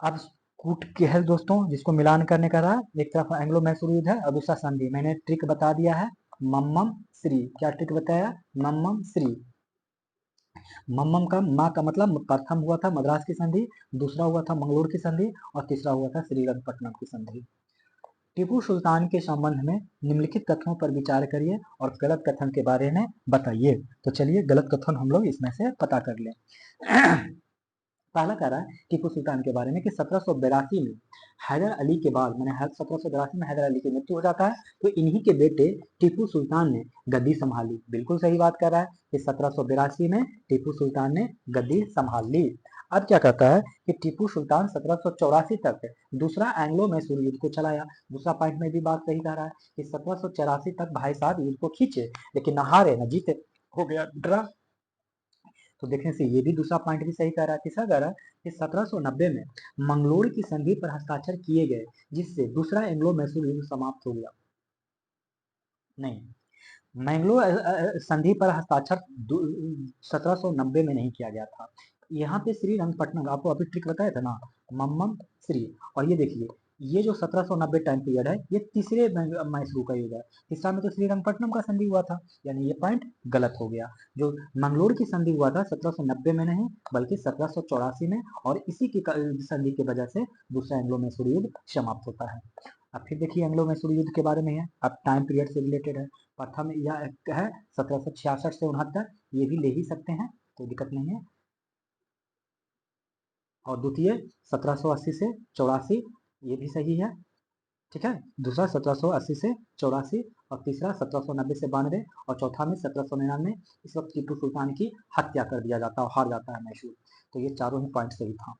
अब कूट के है दोस्तों, जिसको मिलान करने का रहा, एक तरफ एंग्लो मैसूर युद्ध है और दूसरा संधि। मैंने ट्रिक बता दिया है, मम्मम श्री। क्या ट्रिक बताया? मम्मम श्री। मम्मम का माँ का मतलब प्रथम हुआ था मद्रास की संधि, दूसरा हुआ था मंगलोर की संधि, और तीसरा हुआ था श्रीरंगपट्टनम की संधि। टीपू सुल्तान के संबंध में निम्नलिखित कथनों पर विचार करिए और गलत कथन के बारे में बताइए। तो चलिए गलत कथन हम लोग इसमें से पता कर लें। पहला कह रहा है टीपू सुल्तान के बारे में कि 1782 में हैदर अली के बाद, मैंने 1782 में हैदर अली की मृत्यु हो जाता है, तो इन्हीं के बेटे टीपू सुल्तान ने गद्दी संभाली। बिल्कुल सही बात कर रहा है कि 1782 में टीपू सुल्तान ने गद्दी संभाल ली। अब क्या कहता है कि टीपू सुल्तान 1784 तक दूसरा एंग्लो मैसूर युद्ध को चलाया। दूसरा पॉइंट में भी बात सही कह रहा है कि 1784 तक भाई साहब युद्ध को खींचे, लेकिन न हारे न जीते, हो गया ड्रा। तो देखने से ये भी दूसरा पॉइंट भी सही कह रहा है। तीसरा कह रहा है कि 1790 में मंगलोर की संधि पर हस्ताक्षर किए गए, जिससे दूसरा एंग्लो मैसूर युद्ध समाप्त हो गया। नहीं, मैंगलोर संधि पर हस्ताक्षर 1790 में नहीं किया गया था। यहाँ पे श्रीरंगपट्टनम, आपको अभी ट्रिक बताया था ना, मम्मम श्री। और ये देखिए, ये जो 1790 टाइम पीरियड है, ये तीसरे मैसूर का युग है। तीसरा में तो श्रीरंगपट्टनम का संधि हुआ था, यानी ये पॉइंट गलत हो गया। जो मंगलोर की संधि हुआ था 1790 में नहीं, बल्कि 1784 में, और इसी की संधि की वजह से दूसरा एंग्लो मैसूर युद्ध समाप्त होता है। अब फिर देखिए एंग्लो मैसूर युद्ध के बारे में है, अब टाइम पीरियड से रिलेटेड है। प्रथम यह है 1766 से 69, ये भी ले ही सकते हैं। कोई दिक्कत नहीं है। और द्वितीय 1780 से 84, ये भी सही है, ठीक है। दूसरा 1780 से 84 और तीसरा 1790 से 92 और चौथा में 1799। इस वक्त टीपू सुल्तान की हत्या कर दिया जाता है और हार जाता है मैसूर। तो ये चारों ही पॉइंट सही था।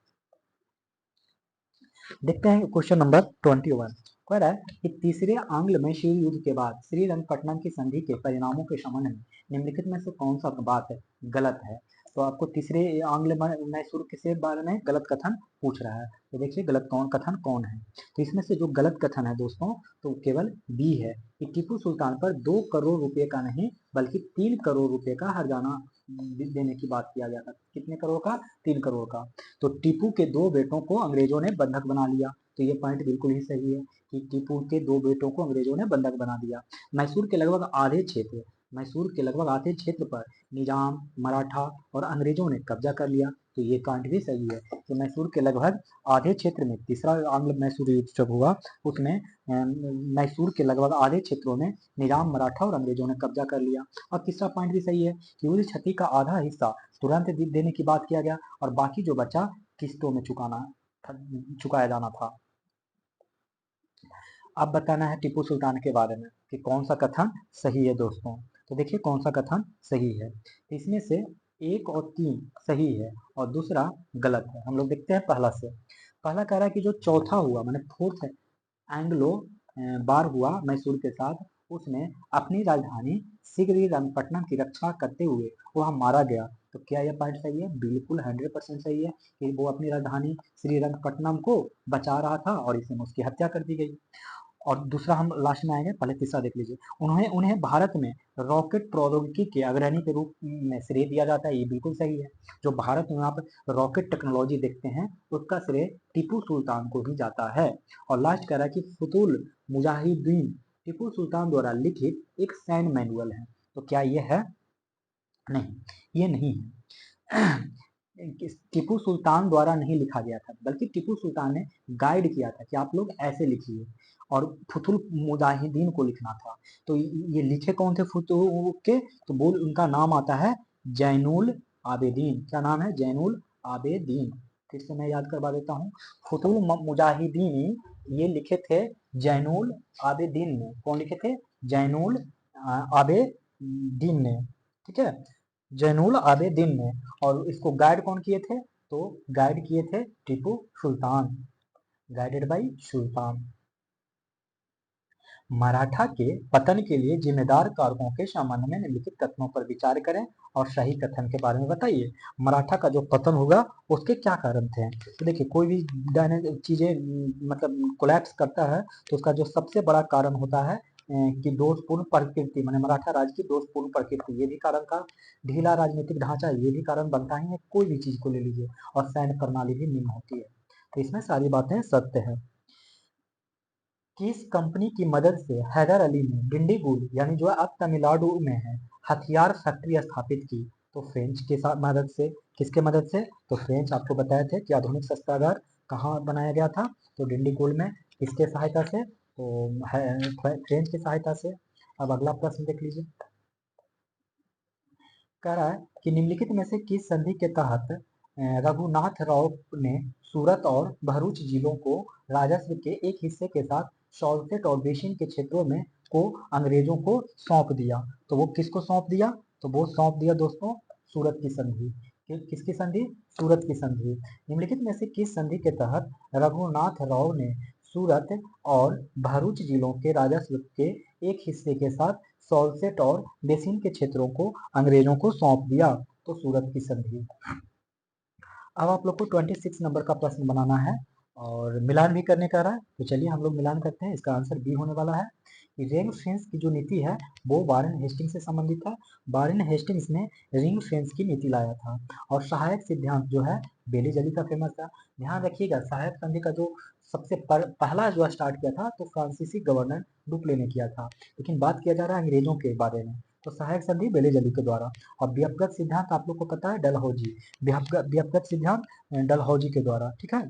देखते हैं क्वेश्चन नंबर 21। कह रहा है कि तीसरे आंग्ल मैसूर युद्ध के बाद श्रीरंगपट्टनम की संधि के परिणामों के संबंध में निम्नलिखित में से कौन सा बात है गलत है। तो आपको तीसरे आंग्ल मैसूर के बारे में गलत कथन पूछ रहा है। तो देखिए गलत कथन कौन है। तो इसमें से जो गलत कथन है दोस्तों, तो केवल बी है कि टीपू सुल्तान पर 2 करोड़ रुपए का नहीं बल्कि 3 करोड़ रुपए का हर्जाना देने की बात किया गया था। कितने करोड़ का? 3 करोड़ का। तो टीपू के 2 बेटों को अंग्रेजों ने बंधक बना लिया। तो ये पॉइंट बिल्कुल ही सही है कि टीपू के 2 बेटों को अंग्रेजों ने बंधक बना दिया। मैसूर के लगभग आधे क्षेत्र पर निजाम, मराठा और अंग्रेजों ने कब्जा कर लिया। तो ये पॉइंट भी सही है कि मैसूर के लगभग आधे क्षेत्र में, तीसरा आंग्ल मैसूर युद्ध जब हुआ उसमें मैसूर के लगभग आधे क्षेत्रों में निजाम, मराठा और अंग्रेजों ने कब्जा कर लिया। और तीसरा पॉइंट भी सही है कि उस क्षति का आधा हिस्सा तुरंत देने की बात किया गया और बाकी जो बचा किस्तों में चुकाया जाना था। अब बताना है टीपू सुल्तान के बारे में कि कौन सा कथन सही है दोस्तों। तो देखिए कौन सा कथन सही है। इसमें से 1 और 3 सही है और दूसरा गलत है। हम लोग देखते हैं पहला से। पहला कह रहा है कि जो चौथा हुआ माने फोर्थ एंग्लो बार हुआ मैसूर के साथ, उसमें अपनी राजधानी श्रीरंगपट्टनम की रक्षा करते हुए वह मारा गया। तो क्या यह पॉइंट सही है? बिल्कुल 100% सही है कि वो अपनी राजधानी श्रीरंगपट्टनम को बचा रहा था और इसमें उसकी हत्या कर दी गई। और दूसरा हम लास्ट में आएंगे, पहले तीसरा देख लीजिए। उन्हें भारत में रॉकेट प्रौद्योगिकी के अग्रणी के रूप में श्रेय दिया जाता है। ये बिल्कुल सही है। जो भारत में आप रॉकेट टेक्नोलॉजी देखते हैं उसका श्रेय टीपू सुल्तान को ही जाता है। और लास्ट कह रहा है कि फुतुल मुजाहिदीन टीपू सुल्तान द्वारा लिखित एक सैन्य मैनुअल है। तो क्या ये है? नहीं, ये नहीं है। टीपू सुल्तान द्वारा नहीं लिखा गया था बल्कि टीपू सुल्तान ने गाइड किया था कि आप लोग ऐसे लिखिए और फुतुल मुजाहिदीन को लिखना था। तो ये लिखे कौन थे फुतुल के? तो बोल उनका नाम आता है जैनुल आबेदीन। क्या नाम है? जैनुल आबेदीन। फिर से मैं याद करवा देता हूँ। फुतुल मुजाहिदीन ये लिखे थे जैनुल आबेदीन ने। कौन लिखे थे? जैनुल आबेदीन ने, ठीक है, जैनुल आबेदीन ने। और इसको गाइड कौन किए थे? तो गाइड किए थे टीपू सुल्तान, गाइडेड बाई सुल्तान। मराठा के पतन के लिए जिम्मेदार कारकों के संबंध में निम्नलिखित कथनों पर विचार करें और सही कथन के बारे में बताइए। मराठा का जो पतन होगा उसके क्या कारण थे? तो देखिए कोई भी चीजें मतलब कोलैप्स करता है तो उसका जो सबसे बड़ा कारण होता है कि दोषपूर्ण प्रकृति, माने मराठा राज की दोषपूर्ण प्रकृति, ये भी कारण था। ढीला राजनीतिक ढांचा, ये भी कारण बनता ही है। कोई भी चीज को ले लीजिए। और सैन्य प्रणाली भी निम्न होती है। तो इसमें सारी बातें सत्य है। किस कंपनी की मदद से हैदर अली ने डिंडीगुल यानी जो अब तमिलनाडु में है हथियार फैक्ट्री स्थापित की? तो फ्रेंच के साथ मदद से। किसके मदद से? तो फ्रेंच आपको बताए थे कि आधुनिक शस्त्रागार कहाँ बनाया गया था? तो डिंडीगुल में। किसके सहायता से? तो फ्रेंच की सहायता से। अब अगला प्रश्न देख लीजिए। कह रहा है कि निम्नलिखित में से किस संधि के तहत रघुनाथ राव ने सूरत और भरूच जिलों को राजस्व के एक हिस्से के साथ सॉल्टेट और बेसिन के क्षेत्रों में को अंग्रेजों को सौंप दिया? तो वो किसको सौंप दिया? तो वो सौंप दिया दोस्तों सूरत की संधि। किसकी संधि? सूरत की संधि। निम्नलिखित में से किस संधि के तहत रघुनाथ राव ने सूरत और भरूच जिलों के राजस्व के एक हिस्से के साथ सॉल्सेट और बेसिन के क्षेत्रों को अंग्रेजों को सौंप दिया? तो सूरत की संधि। अब आप लोग को 26 नंबर का प्रश्न बनाना है और मिलान भी करने का रहा है। तो चलिए हम लोग मिलान करते हैं। इसका आंसर बी होने वाला है कि रिंग फेंस की जो नीति है वो वारेन हेस्टिंग्स से संबंधित है। वारेन हेस्टिंग्स ने रिंग फेंस की नीति लाया था। और सहायक सिद्धांत जो है बेली जली का फेमस था। ध्यान रखिएगा सहायक संधि का जो सबसे पहला जो स्टार्ट किया था तो फ्रांसीसी गवर्नर डुप्ले ने किया था, लेकिन बात किया जा रहा है अंग्रेजों के बारे में। तो सहायक संधि बेले जली के द्वारा। और व्यापक सिद्धांत आप लोग को पता है डलहौजी, व्यापक सिद्धांत डलहौजी के द्वारा, ठीक है।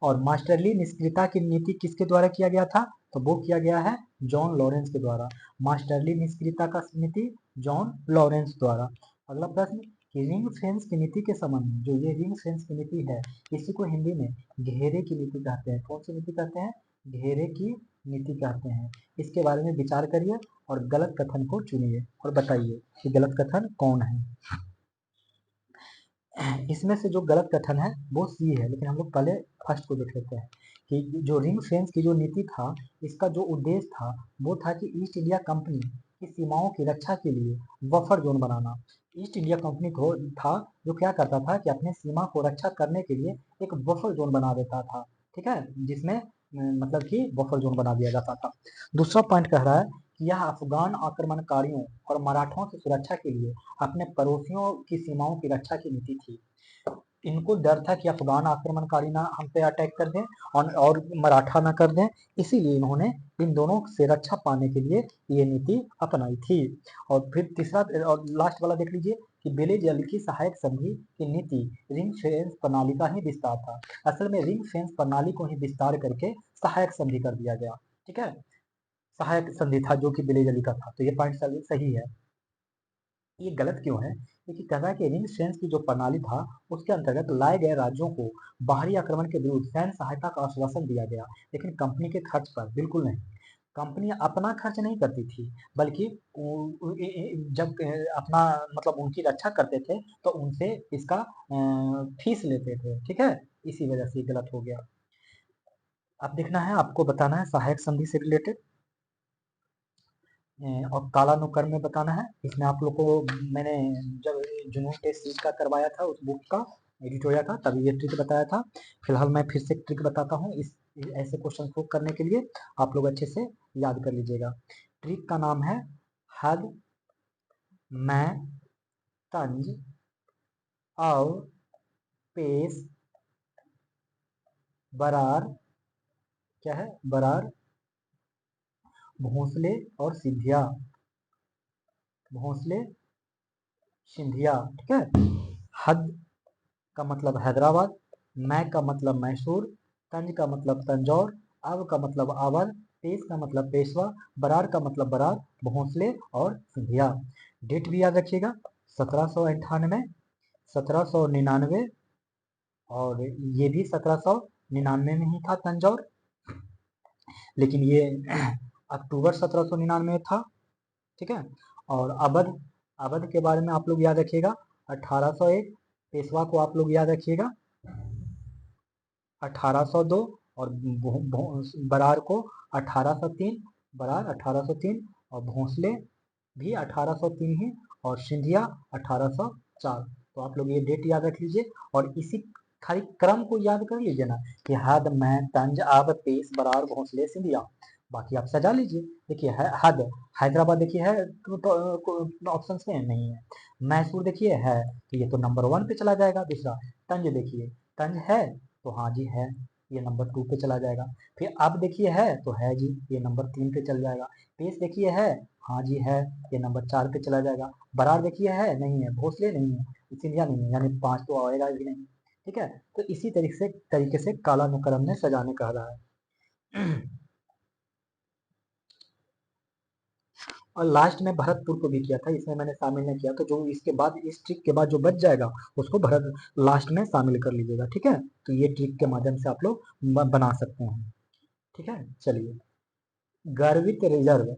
और मास्टरली निष्क्रियता की नीति किसके द्वारा किया गया था? तो वो किया गया है जॉन लॉरेंस के द्वारा। मास्टरली निष्क्रियता का नीति जॉन लॉरेंस द्वारा। अगला प्रश्न कि रिंग फेंस की नीति के संबंध में, जो ये रिंग फेंस की नीति है, इसी को हिंदी में घेरे की नीति कहते हैं। कौन सी नीति कहते हैं? घेरे की नीति कहते हैं। इसके बारे में विचार करिए और गलत कथन को चुनिए और बताइए कि गलत कथन कौन है। इसमें से जो गलत कथन है वो सी है, लेकिन हम लोग पहले फर्स्ट को देख लेते हैं कि जो रिंग फेंस की जो नीति था, इसका जो उद्देश्य था वो था कि ईस्ट इंडिया कंपनी की सीमाओं की रक्षा के लिए बफर जोन बनाना। ईस्ट इंडिया कंपनी को था जो क्या करता था कि अपने सीमा को रक्षा करने के लिए एक बफर जोन बना देता था, ठीक है, जिसमें मतलब कि बफर जोन बना दिया जाता था। दूसरा पॉइंट कह रहा है कि यह अफगान आक्रमणकारियों और मराठों की सुरक्षा के लिए अपने पड़ोसियों की सीमाओं की रक्षा की नीति थी। इनको डर था कि अफगान आक्रमणकारी ना हम पे अटैक कर दें और मराठा ना कर दें, इसीलिए इन्होंने इन दोनों से रक्षा पाने के लिए ये नीति अपनाई थी। और फिर तीसरा और लास्ट वाला देख लीजिए कि बेले की सहायक संधि की नीति रिंग फेंस प्रणाली का ही विस्तार था। असल में रिंग फेंस प्रणाली को ही विस्तार करके सहायक संधि कर दिया गया, ठीक है, सहायक संधि था जो कि बेले का था। तो ये पॉइंट सही है। ये गलत क्यों है? क्योंकि कह रहा है कि रिंग फेंस की जो प्रणाली था उसके अंतर्गत लाए गए राज्यों को बाहरी आक्रमण के विरुद्ध सैन्य सहायता का आश्वासन दिया गया, लेकिन कंपनी के खर्च पर बिल्कुल नहीं। कंपनी अपना खर्च नहीं करती थी, बल्कि जब अपना मतलब उनकी रक्षा करते थे तो उनसे इसका फीस लेते थे, ठीक है, इसी वजह से गलत हो गया। अब देखना है, आपको बताना है सहायक संधि से रिलेटेड और कालानुक्रम में बताना है। इसमें आप लोग को मैंने जब जुनून टेस्ट सीरीज का करवाया था उस बुक का एडिटोरिया का, तभी ये ट्रिक बताया था। फिलहाल मैं फिर से ट्रिक बताता हूँ, इस ऐसे क्वेश्चन को करने के लिए आप लोग अच्छे से याद कर लीजिएगा। ट्रिक का नाम है हद, मैं, तंज, और पेश, बरार, क्या है, बरार, भोंसले और सिंधिया, भोंसले सिंधिया, ठीक है। हद का मतलब हैदराबाद, मैं का मतलब मैसूर, तंज का मतलब तंजौर, अब का मतलब अवध, पेश का मतलब पेशवा, बरार का मतलब बरार, भोंसले और सिंधिया। डेट भी याद रखिएगा, 1798, 1799, और ये भी 1799 में ही था तंजौर, लेकिन ये अक्टूबर 1799 था, ठीक है। और अवध, अवध के बारे में आप लोग याद रखिएगा 1801, पेशवा को आप लोग याद रखिएगा 1802, और बरार को 1803, बरार 1803, और भोंसले भी 1803 ही, और सिंधिया 1804। तो आप लोग ये डेट याद रख लीजिए और इसी खाली क्रम को याद कर लीजिए ना कि हद, मैं, तंज, अब, पेश, बरार, भोंसले, सिंधिया, बाकी आप सजा लीजिए। देखिए हद, हैदराबाद देखिए है तो ऑप्शन में नहीं है। मैसूर देखिए है तो ये तो नंबर 1 पे चला जाएगा। दूसरा तंज देखिए, तंज है तो हाँ जी है, ये नंबर 2 पे चला जाएगा। फिर अब देखिए है तो है जी, ये नंबर 3 पे चल जाएगा। पेश देखिए है, हाँ जी है, ये नंबर 4 पे चला जाएगा। बरार देखिए है, नहीं है। भोसले नहीं है, सिंधिया नहीं है, यानी 5 तो आएगा भी नहीं, ठीक है। तो इसी तरीके से कालानुक्रम में सजाने कह रहा है। और लास्ट में भरतपुर को भी किया था, इसमें मैंने शामिल नहीं किया, तो जो इसके बाद इस ट्रिक के बाद जो बच जाएगा उसको भरत लास्ट में शामिल कर लीजिएगा, ठीक है। तो ये ट्रिक के माध्यम से आप लोग बना सकते हैं, ठीक है। चलिए, गर्वित रिजर्व,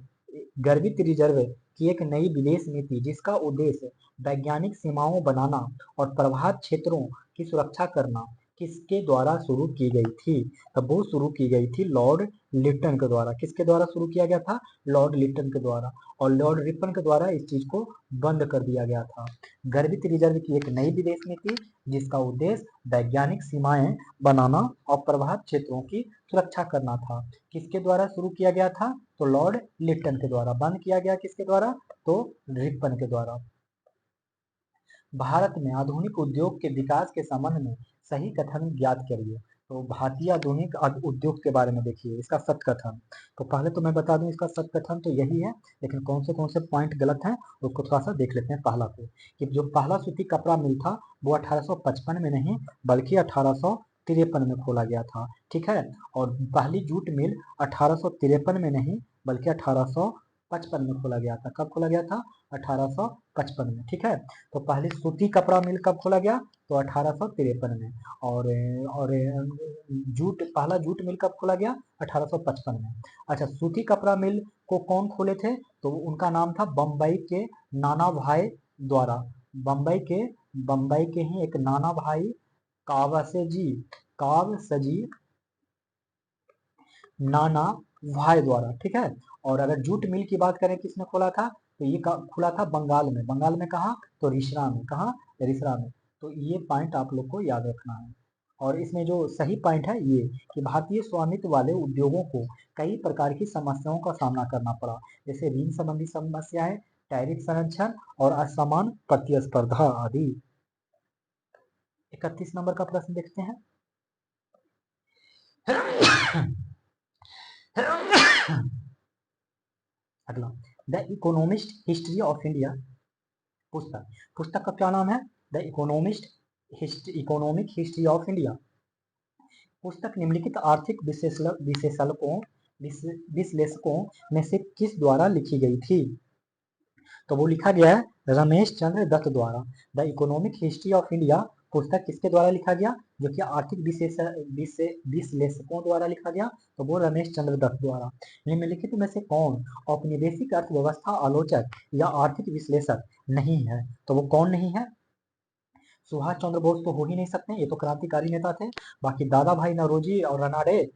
गर्वित रिजर्व की एक नई विदेश नीति जिसका उद्देश्य वैज्ञानिक सीमाओं बनाना और प्रभावित क्षेत्रों की सुरक्षा करना किसके द्वारा शुरू की गई थी? तब वो शुरू की गई थी लॉर्ड लिटन के द्वारा। किसके द्वारा शुरू किया गया था? लॉर्ड लिटन के द्वारा। और लॉर्ड रिपन के द्वारा इस चीज को बंद कर दिया गया था। गर्वित रिजर्व की एक नई विदेश नीति जिसका उद्देश्य वैज्ञानिक सीमाएं बनाना और प्रभावित क्षेत्रों की सुरक्षा करना था, किसके द्वारा शुरू किया गया था? तो लॉर्ड लिटन के द्वारा। बंद किया गया किसके द्वारा? तो रिपन के द्वारा। भारत में आधुनिक उद्योग के विकास के संबंध में सही कथन ज्ञात करिए। तो भारतीय आधुनिक उद्योग के बारे में देखिए इसका सत्य कथन। तो पहले तो मैं बता दूं इसका सत्य कथन तो यही है, लेकिन कौन से पॉइंट गलत हैं उसको थोड़ा सा देख लेते हैं। पहला को कि जो पहला सूती कपड़ा मिल था वो 1855 में नहीं बल्कि 1853 में खोला गया था, ठीक है। और पहली जूट मिल 1853 में नहीं बल्कि 1855 1855 में खोला गया था। कब खोला गया था? 1855 में। ठीक है, तो पहले सूती कपड़ा मिल कब खोला गया? तो 1853 में। और पहला जूट मिल कब खोला गया? 1855 में। अच्छा, सूती कपड़ा मिल को कौन खोले थे? तो उनका नाम था बम्बई के नाना भाई द्वारा। बम्बई के ही एक नाना भाई कावसजी नाना भाई द्वारा। ठीक है, और अगर जूट मिल की बात करें किसने खोला था? तो ये खुला था बंगाल में। बंगाल में कहा? तो रिसरा में। कहा? रिसरा में। तो ये पॉइंट आप लोग को याद रखना है। और इसमें जो सही पॉइंट है ये कि भारतीय स्वामित्व वाले उद्योगों को कई प्रकार की समस्याओं का सामना करना पड़ा, जैसे ऋण संबंधी समस्याएं, टैरिफ संरक्षण और असमान प्रतिस्पर्धा आदि। 31 नंबर का प्रश्न देखते हैं। अगला, the economist history of India पुस्तक का क्या नाम है? The economic history of India. पुस्तक निम्नलिखित आर्थिक विश्लेषकों में से किस द्वारा लिखी गई थी? तो वो लिखा गया है रमेश चंद्र दत्त द्वारा। The economic history of India पुस्तक किसके द्वारा लिखा गया? जो कि आर्थिक विश्लेषकों द्वारा लिखा गया, तो वो रमेश चंद्र दत्त द्वारा। निम्नलिखित में से कौन औपनिवेशिक अर्थव्यवस्था आलोचक या आर्थिक विश्लेषक नहीं है? तो वो कौन नहीं है? सुभाष चंद्र बोस तो हो ही नहीं सकते, ये तो क्रांतिकारी नेता थे। बाकी दादा भाई नौरोजी और रनाडे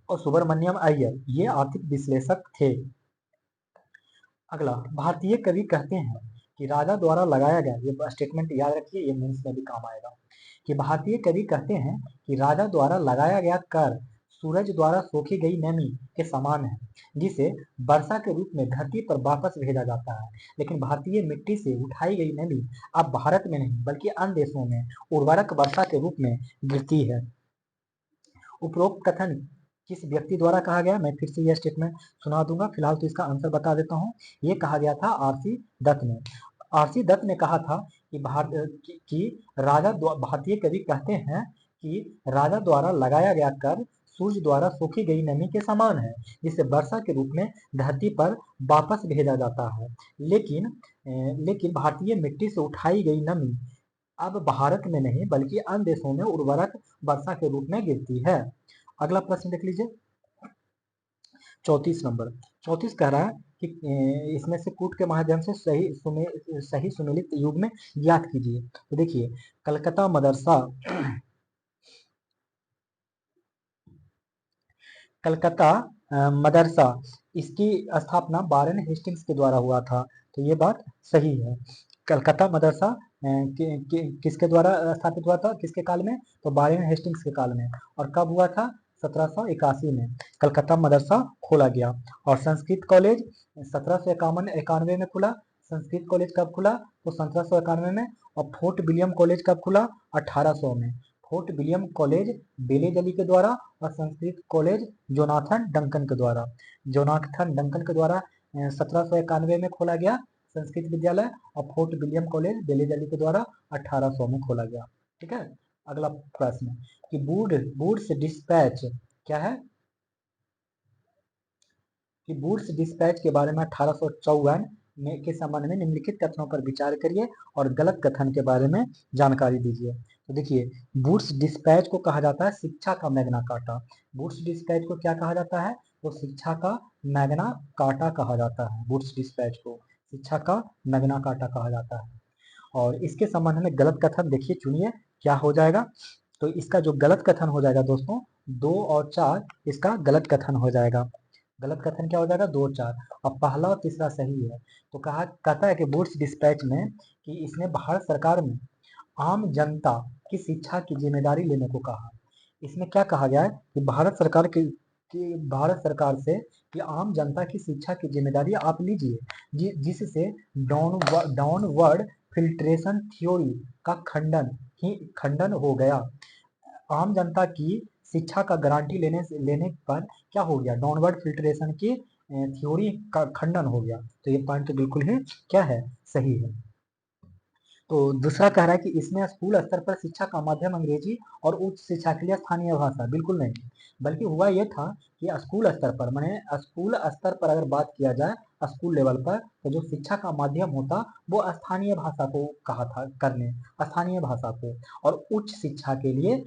और सुब्रमण्यम अय्यर ये आर्थिक विश्लेषक थे। अगला, भारतीय कवि कहते हैं कि राजा द्वारा लगाया गया, ये स्टेटमेंट याद रखिए, ये मेंस में भी काम आएगा, कि भारतीय कवि कहते हैं कि राजा द्वारा लगाया गया कर सूरज द्वारा सोखी गई नमी के समान है, जिसे वर्षा के रूप में धरती पर वापस भेजा जाता है। लेकिन भारतीय मिट्टी से उठाई गई नमी अब भारत में नहीं बल्कि अन्य देशों में उर्वरक वर्षा के रूप में गिरती है। उपरोक्त कथन किस व्यक्ति द्वारा कहा गया? मैं फिर से यह स्टेटमेंट सुना दूंगा, फिलहाल तो इसका आंसर बता देता हूँ। ये कहा गया था आरसी दत्त ने। आरसी दत्त ने कहा था कि भारतीय कवि कहते हैं कि राजा द्वारा लगाया गया कर सूर्य द्वारा सोखी गई नमी के समान है, जिसे वर्षा के रूप में धरती पर वापस भेजा जाता है। लेकिन भारतीय मिट्टी से उठाई गई नमी अब भारत में नहीं बल्कि अन्य देशों में उर्वरक वर्षा के रूप में गिरती है। अगला प्रश्न देख लीजिए, 34 नंबर। 34 कह रहा है कि इसमें से कूट के माध्यम से सही सुमेलित युग में ज्ञात कीजिए। तो देखिए, कलकत्ता मदरसा मदरसा इसकी स्थापना वारेन हेस्टिंग्स के द्वारा हुआ था, तो ये बात सही है। कलकत्ता मदरसा किसके द्वारा स्थापित हुआ था, किसके काल में? तो वारेन हेस्टिंग्स के काल में। और कब हुआ था? 1781 में कलकत्ता मदरसा खोला गया। और संस्कृत कॉलेज 1791 में खुला। संस्कृत कॉलेज कब खुला? तो 1791 में। और फोर्ट विलियम कॉलेज कब खुला? 1800 में। फोर्ट विलियम कॉलेज बेलेज अली के द्वारा और संस्कृत कॉलेज जोनाथन डंकन के द्वारा। 1791 में खोला गया संस्कृत विद्यालय, और फोर्ट विलियम कॉलेज बेलेज अली के द्वारा 1800 में खोला गया। ठीक है, अगला प्रश्न कि वुड्स डिस्पैच क्या है? कि वुड्स डिस्पैच के बारे में 1854 में के संबंध में निम्नलिखित कथनों पर विचार करिए और गलत कथन के बारे में जानकारी दीजिए। तो देखिए, वुड्स डिस्पैच को कहा जाता है शिक्षा का मैग्ना कार्टा। वुड्स डिस्पैच को क्या कहा जाता है? तो शिक्षा का मैग्ना कार्टा कहा जाता है। वुड्स डिस्पैच को शिक्षा का मैग्ना कार्टा कहा जाता है। और इसके संबंध में गलत कथन देखिए, चुनिए क्या हो जाएगा। तो इसका जो गलत कथन हो जाएगा दोस्तों, 2 और 4 इसका गलत कथन हो जाएगा। गलत कथन क्या हो जाएगा? 2 और 4, और पहला और तीसरा सही है। तो कहता है कि वुड्स डिस्पैच में कि इसने भारत सरकार में आम जनता की शिक्षा की जिम्मेदारी लेने को कहा। इसमें क्या कहा गया है कि भारत सरकार से कि आम जनता की शिक्षा की जिम्मेदारी आप लीजिए, जिससे डाउनवर्ड फिल्ट्रेशन थ्योरी का खंडन हो गया। आम जनता की शिक्षा का गारंटी लेने पर क्या हो गया? डाउनवर्ड फिल्ट्रेशन की थ्योरी का खंडन हो गया। तो ये पॉइंट तो बिल्कुल ही क्या है? सही है। तो दूसरा कह रहा है कि इसमें स्कूल स्तर पर शिक्षा का माध्यम अंग्रेजी और उच्च शिक्षा के लिए स्थानीय भाषा, बिल्कुल नहीं। बल्कि हुआ यह था कि स्कूल स्तर पर, माने स्कूल स्तर पर अगर बात किया जाए स्कूल लेवल पर तो जो शिक्षा का माध्यम होता वो स्थानीय भाषा को कहा था करने, स्थानीय भाषा को। और उच्च शिक्षा के लिए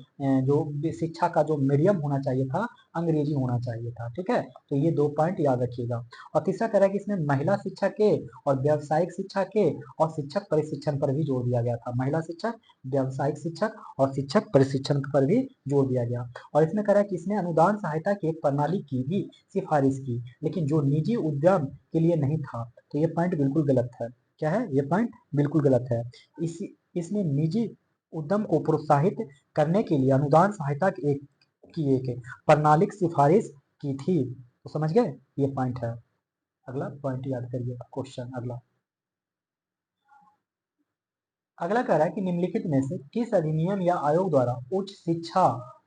जो शिक्षा का जो मीडियम होना चाहिए था अंग्रेजी होना चाहिए था। ठीक है, तो ये 2 पॉइंट याद रखिएगा। और तीसरा कह रहा है कि इसमें महिला शिक्षा के और व्यावसायिक शिक्षा के और शिक्षक प्रशिक्षण पर भी जोर दिया गया था। महिला शिक्षक, व्यावसायिक शिक्षक और शिक्षक प्रशिक्षण पर भी जोर दिया गया। और इसमें कह रहा है कि इसने अनुदान सहायता की एक प्रणाली की भी सिफारिश की, लेकिन जो निजी उद्यम के लिए नहीं था। तो ये पॉइंट बिल्कुल गलत है। क्या है? ये पॉइंट बिल्कुल गलत है। इसने निजी उद्यम को प्रोत्साहित करने के लिए अनुदान सहायता की एक प्रणाली की सिफारिश की थी। तो समझ गए, ये पॉइंट है। अगला पॉइंट याद करिए, क्वेश्चन अगला। अगला कह रहा है कि निम्नलिखित में से किस अधिनियम या आयोग द्वारा उच्च शिक्षा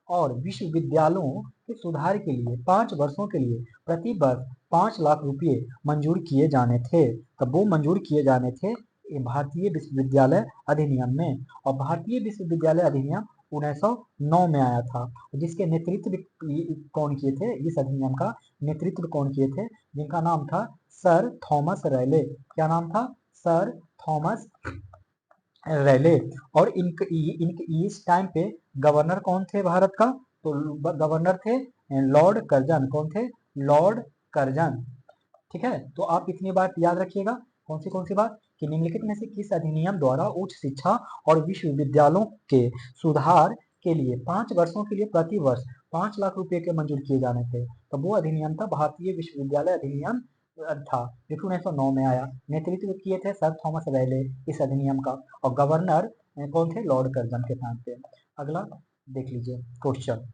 और विश्वविद्यालयों के सुधार के लिए 5 वर्षों के लिए प्रति वर्ष 5 लाख रुपए मंजूर किए जाने थे। तब वो मंजूर किए जाने थे भारतीय विश्वविद्यालय अधिनियम में। और भारतीय विश्वविद्यालय अधिनियम 1909 में आया था, जिसके नेतृत्व कौन किए थे? इस अधिनियम का नेतृत्व कौन किए थे? जिनका नाम था सर थॉमस रैले। क्या नाम था? Sir Thomas Raleigh. और इनके इस टाइम पे गवर्नर कौन थे भारत का? तो गवर्नर थे लॉर्ड कर्जन। कौन थे? Lord Curzon. ठीक है, तो आप इतनी बात याद रखिएगा। कौन सी बात? कि निम्नलिखित में से किस अधिनियम द्वारा उच्च शिक्षा और विश्वविद्यालयों के सुधार के लिए 5 वर्षों के लिए प्रति वर्ष 5 लाख रुपए के मंजूर किए जाने थे? तो वो अधिनियम था भारतीय विश्वविद्यालय अधिनियम था, जो कि 1909 में आया। नेतृत्व किए थे सर थॉमस रैले इस अधिनियम का। और गवर्नर कौन थे? लॉर्ड कर्जन के नाम पे। अगला देख लीजिए क्वेश्चन।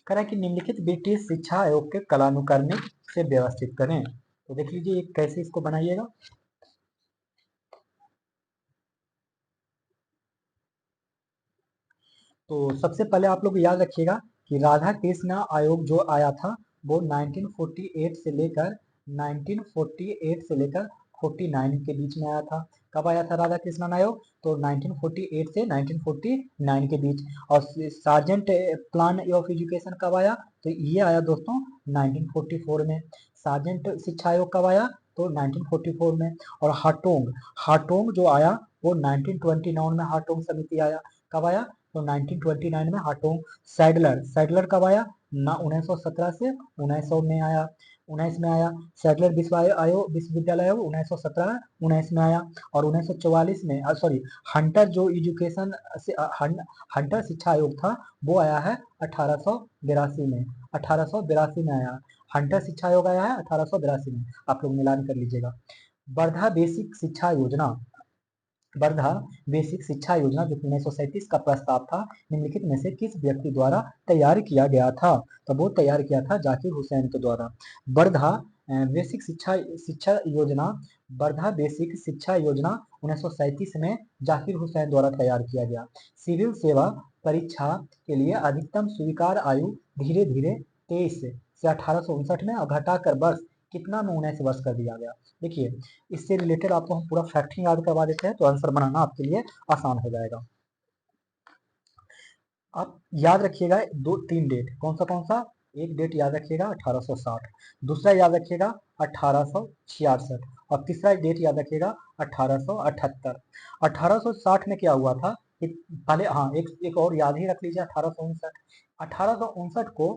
कह रहा है कि निम्नलिखित ब्रिटिश शिक्षा आयोग के कालानुक्रमिक से व्यवस्थित करें। तो देख लीजिए कैसे इसको बनाइएगा। तो सबसे पहले आप लोग याद रखिएगा कि राधा कृष्ण आयोग जो आया था वो 1948 से लेकर 49 के बीच में आया था। कब आया था राधा कृष्णन आयोग? तो 1948 से 1949 के बीच। और सार्जेंट प्लान ऑफ एजुकेशन कब आया? तो ये आया दोस्तों 1944 में। सार्जेंट शिक्षा आयोग कब आया? तो 1944 में। और हाटोंग हाटोंग जो आया वो 1929 में हाटोंग समिति आया। कब आया? तो 1929 में हाटोंग। सैडलर सैडलर कब आया? ना 1917 से 1900 में आया, 19 में आया। सैडलर विश्वविद्यालय आयोग 1917 19 में आया। और 1944 में सॉरी हंटर जो एजुकेशन हंटर शिक्षा आयोग था वो आया है 1882 में। 1882 में आया हंटर शिक्षा आयोग, आया है 1882 में। आप लोग मिलान कर लीजिएगा। वर्धा बेसिक शिक्षा योजना वर्धा बेसिक शिक्षा योजना जो 1937 का प्रस्ताव था, निम्नलिखित में से किस व्यक्ति द्वारा तैयार किया गया था? तो वो तैयार किया था जाकिर हुसैन के द्वारा। वर्धा बेसिक शिक्षा शिक्षा योजना वर्धा बेसिक शिक्षा योजना 1937 में जाकिर हुसैन द्वारा तैयार किया गया। सिविल सेवा परीक्षा के लिए अधिकतम स्वीकार आयु धीरे धीरे 23 से 1859 में घटाकर वर्ष कितना में 19 वर्ष कर दिया गया। देखिए इससे रिलेटेड आपको हम पूरा फैक्ट ही याद करवा देते हैं तो आंसर बनाना आपके लिए आसान हो जाएगा। आप याद रखिएगा 2-3 डेट। कौन सा? एक डेट याद रखिएगा 1860, दूसरा याद रखिएगा 1866 और तीसरा डेट याद रखिएगा 1878। 1860 में क्या हुआ था कि पहले हाँ एक और याद ही रख लीजिए 1859। 1859 को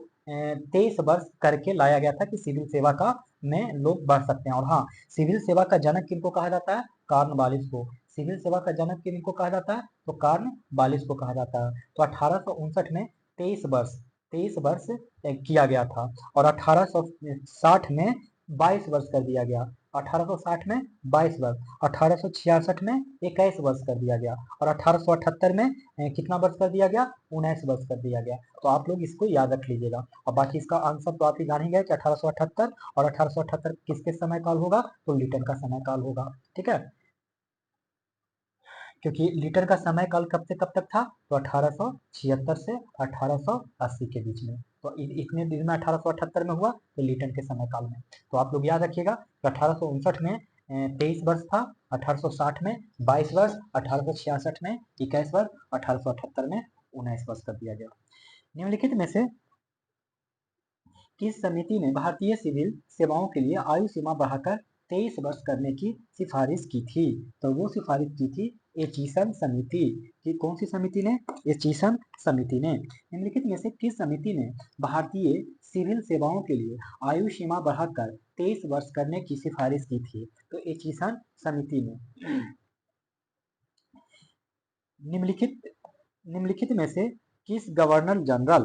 23 वर्ष करके लाया गया था कि सिविल सेवा का में लोग बढ़ सकते हैं। और हाँ, सिविल सेवा का जनक किनको कहा जाता है? कार्नवालिस को। सिविल सेवा का जनक किनको कहा जाता है? तो कार्नवालिस को कहा जाता है। तो 1859 में 23 वर्ष किया गया था। और 1860 में 22 वर्ष कर दिया गया। 1860 में 22 वर्ष, 1866 में 21 वर्ष कर दिया गया और 1878 में कितना वर्ष कर दिया गया? 19 वर्ष कर दिया गया। तो आप लोग इसको याद रख लीजिएगा। और बाकी इसका आंसर तो आप ही जान ही गए कि 1878 और 1878 किसके समय काल होगा? तो लिटन का समय काल होगा। ठीक है, क्योंकि लिटन का समय काल कब से कब तक था? तो 1876 से 1880 के बीच में। तो इतने दिन में 1878 में हुआ तो लिटन के समय काल में। तो आप लोग याद रखिएगा तो 1859 में 23 वर्ष था, 1860 में 22 वर्ष, 1866 में 21 वर्ष, 1878 में 19 वर्ष कर दिया गया। निम्नलिखित में से किस समिति ने भारतीय सिविल सेवाओं के लिए आयु सीमा बढ़ाकर 23 वर्ष करने की सिफारिश की थी? तो वो सिफारिश की थी एचिसन समिति की। कौन सी समिति ने? एचिसन समिति ने। निम्नलिखित में से किस समिति ने भारतीय सिविल सेवाओं के लिए आयु सीमा बढ़ाकर 23 वर्ष करने की सिफारिश की थी? तो एचिसन समिति ने। निम्नलिखित में से किस गवर्नर जनरल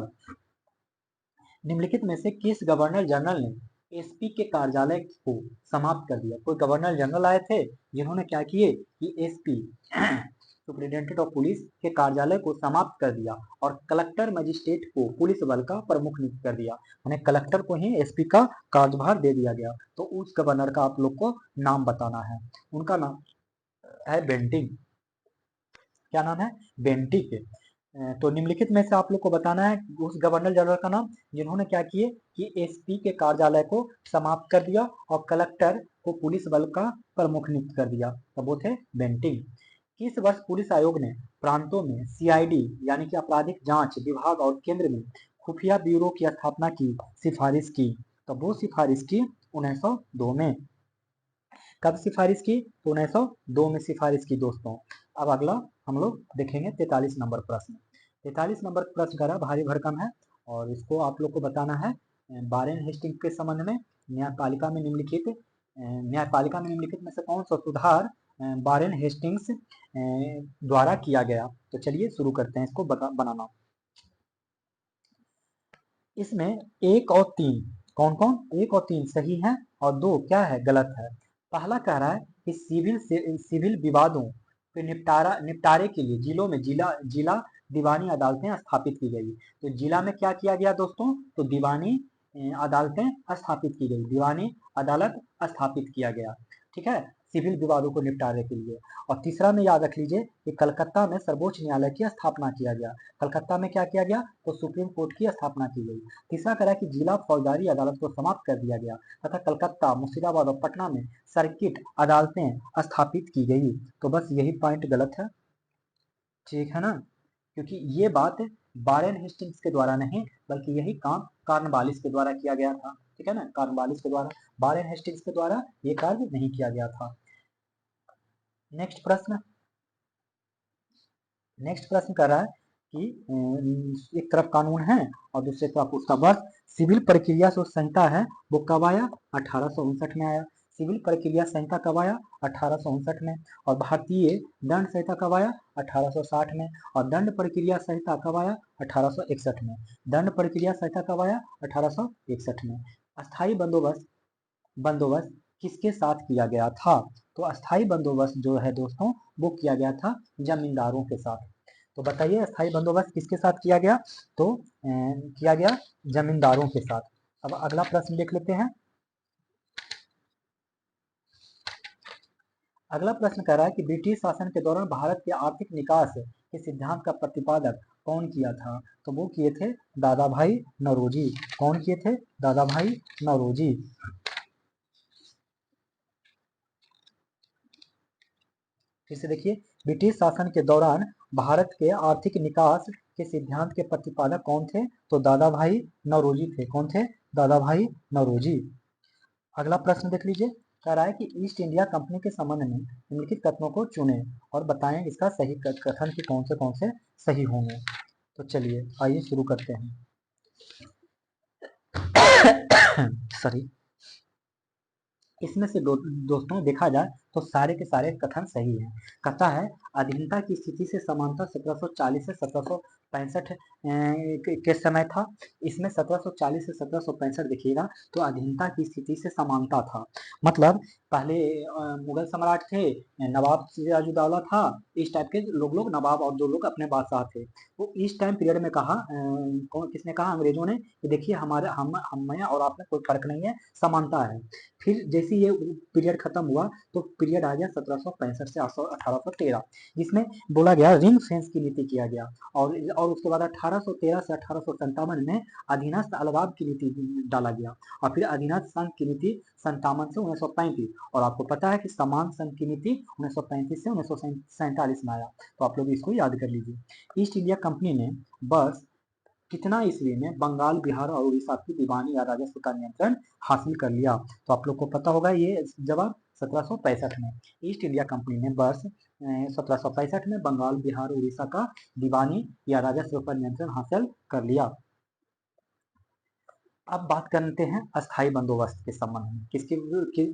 निम्नलिखित में से किस गवर्नर जनरल ने एसपी के कार्यालय को समाप्त कर दिया? कोई गवर्नर जनरल आए थे जिन्होंने क्या किए कि एसपी सुप्रिंटेंडेंट ऑफ पुलिस के कार्यालय को समाप्त कर दिया और कलेक्टर मजिस्ट्रेट को पुलिस बल का प्रमुख नियुक्त कर दिया। यानी कलेक्टर को ही एसपी का कार्यभार दे दिया गया। तो उस गवर्नर का आप लोग को नाम बताना है। उनका नाम है बेंटिंक। क्या नाम है? बेंटिक। तो निम्नलिखित में से आप लोग को बताना है उस गवर्नर जनरल का नाम जिन्होंने क्या किए कि एसपी के कार्यालय को समाप्त कर दिया और कलेक्टर को पुलिस बल का प्रमुख नियुक्त कर दिया। तब वो थे बेंटिंक। किस वर्ष पुलिस आयोग ने प्रांतों में सीआईडी यानी कि आपराधिक जांच विभाग और केंद्र में खुफिया ब्यूरो की स्थापना की सिफारिश की? तब वो सिफारिश की 1902 में। कब सिफारिश की? तो 1902 में सिफारिश की दोस्तों। अब अगला हम लोग देखेंगे 43 नंबर प्रश्न। 43 नंबर प्रश्न का भारी भरकम है और इसको आप लोग को बताना है वारेन हेस्टिंग्स के संबंध में। न्यायपालिका में निम्नलिखित में से कौन सा सुधार वारेन हेस्टिंग्स द्वारा किया गया? तो चलिए शुरू करते हैं इसको बनाना। इसमें 1 और 3 कौन कौन? 1 और 3 सही है और 2 क्या है? गलत है। पहला कह रहा है कि सिविल विवादों के निपटारे के लिए जिलों में जिला दीवानी अदालतें स्थापित की गई। तो जिला में क्या किया गया दोस्तों? तो दीवानी अदालतें स्थापित की गई। दीवानी अदालत स्थापित किया गया। ठीक है, सिविल विवादों को निपटारे के लिए। और तीसरा में याद रख लीजिए कि कलकत्ता में सर्वोच्च न्यायालय की स्थापना किया गया। कलकत्ता में क्या किया गया? तो सुप्रीम कोर्ट की स्थापना की गई। तीसरा कह रहा है कि जिला फौजदारी अदालत को समाप्त कर दिया गया तथा कलकत्ता, मुर्शिदाबाद और पटना में सर्किट अदालतें स्थापित की गई। तो बस यही पॉइंट गलत है। ठीक है ना, क्योंकि ये बात वारेन हेस्टिंग्स के द्वारा नहीं बल्कि यही काम कॉर्नवालिस के द्वारा किया गया था। ठीक है ना, कॉर्नवालिस के द्वारा, वारेन हेस्टिंग्स के द्वारा ये कार्य नहीं किया गया था। नेक्स्ट प्रश्न कर रहा है कि एक तरफ कानून है और दूसरे तरफ उसका वर्ष। सिविल प्रक्रिया जो संहिता है वो कब आया? 1859 में आया। सिविल प्रक्रिया संहिता कब आया? 1859 में। और भारतीय दंड संहिता कब आया? 1860 में। और दंड प्रक्रिया संहिता कब आया? 1861 में। दंड प्रक्रिया संहिता कब आया? 1861 में। अस्थायी बंदोबस्त किसके साथ किया गया था? तो अस्थायी बंदोबस्त जो है दोस्तों वो किया गया था जमींदारों के साथ। तो बताइए अस्थायी बंदोबस्त किसके साथ किया गया? तो किया गया जमींदारों के साथ। अब अगला प्रश्न देख लेते हैं। अगला प्रश्न कह रहा है कि ब्रिटिश शासन के दौरान भारत के आर्थिक विकास के सिद्धांत का प्रतिपादक कौन किया था? तो वो किए थे दादा भाई नौरोजी। कौन किए थे? दादा भाई नौरोजी। फिर से देखिए, ब्रिटिश शासन के दौरान भारत के आर्थिक विकास के सिद्धांत के प्रतिपादक कौन थे? तो दादा भाई नौरोजी थे। कौन थे? दादा भाई नौरोजी। अगला प्रश्न देख लीजिए, कह रहा है कि ईस्ट इंडिया कंपनी के संबंध में निम्नलिखित कथनों को चुनें और बताएं इसका सही कथन कि कौन से सही होंगे। तो चलिए आइए शुरू करते हैं। सॉरी, इसमेमें से दोस्तों देखा जाए तो सारे के सारे कथन सही हैं। कहता है अधीनता की स्थिति से समानता 1740 से 1765 के समय था। इसमें 1740 से 1765 देखिएगा तो अधीनता की स्थिति से समानता था। मतलब पहले मुगल सम्राट थे, नवाब सिराजुद्दौला था, इस टाइप के लोग नवाब और दो लोग अपने बादशाह थे। तो इस टाइम पीरियड में कहा किसने कहा? अंग्रेजों ने कि देखिए हमारे हम में और आप में कोई फर्क नहीं है, समानता है। फिर जैसे ये पीरियड खत्म हुआ तो पीरियड आ गया 1765 से 1813 जिसमें बोला गया रिंग फेंस की नीति किया गया। और उसके बाद 1813 से 1857 में अधीनस्थ अलगाव की नीति डाला गया और फिर अधीनस्थ संघ की नीति 57 से 1935। और आपको पता है कि समान संघ की नीति 1935 से 1947 में आया। तो आप लोग इसको याद कर लीजिए। ईस्ट इंडिया कंपनी ने बस कितना ईस्वी में बंगाल, बिहार और उड़ीसा की दीवानी या राजस्व का नियंत्रण हासिल कर लिया? तो आप लोग को पता होगा ये जवाब 1765 में। ईस्ट इंडिया कंपनी ने वर्ष 1765 में बंगाल, बिहार, उड़ीसा का दीवानी या राजस्व पर नियंत्रण हासिल कर लिया। अब बात करते हैं अस्थाई बंदोबस्त के संबंध में।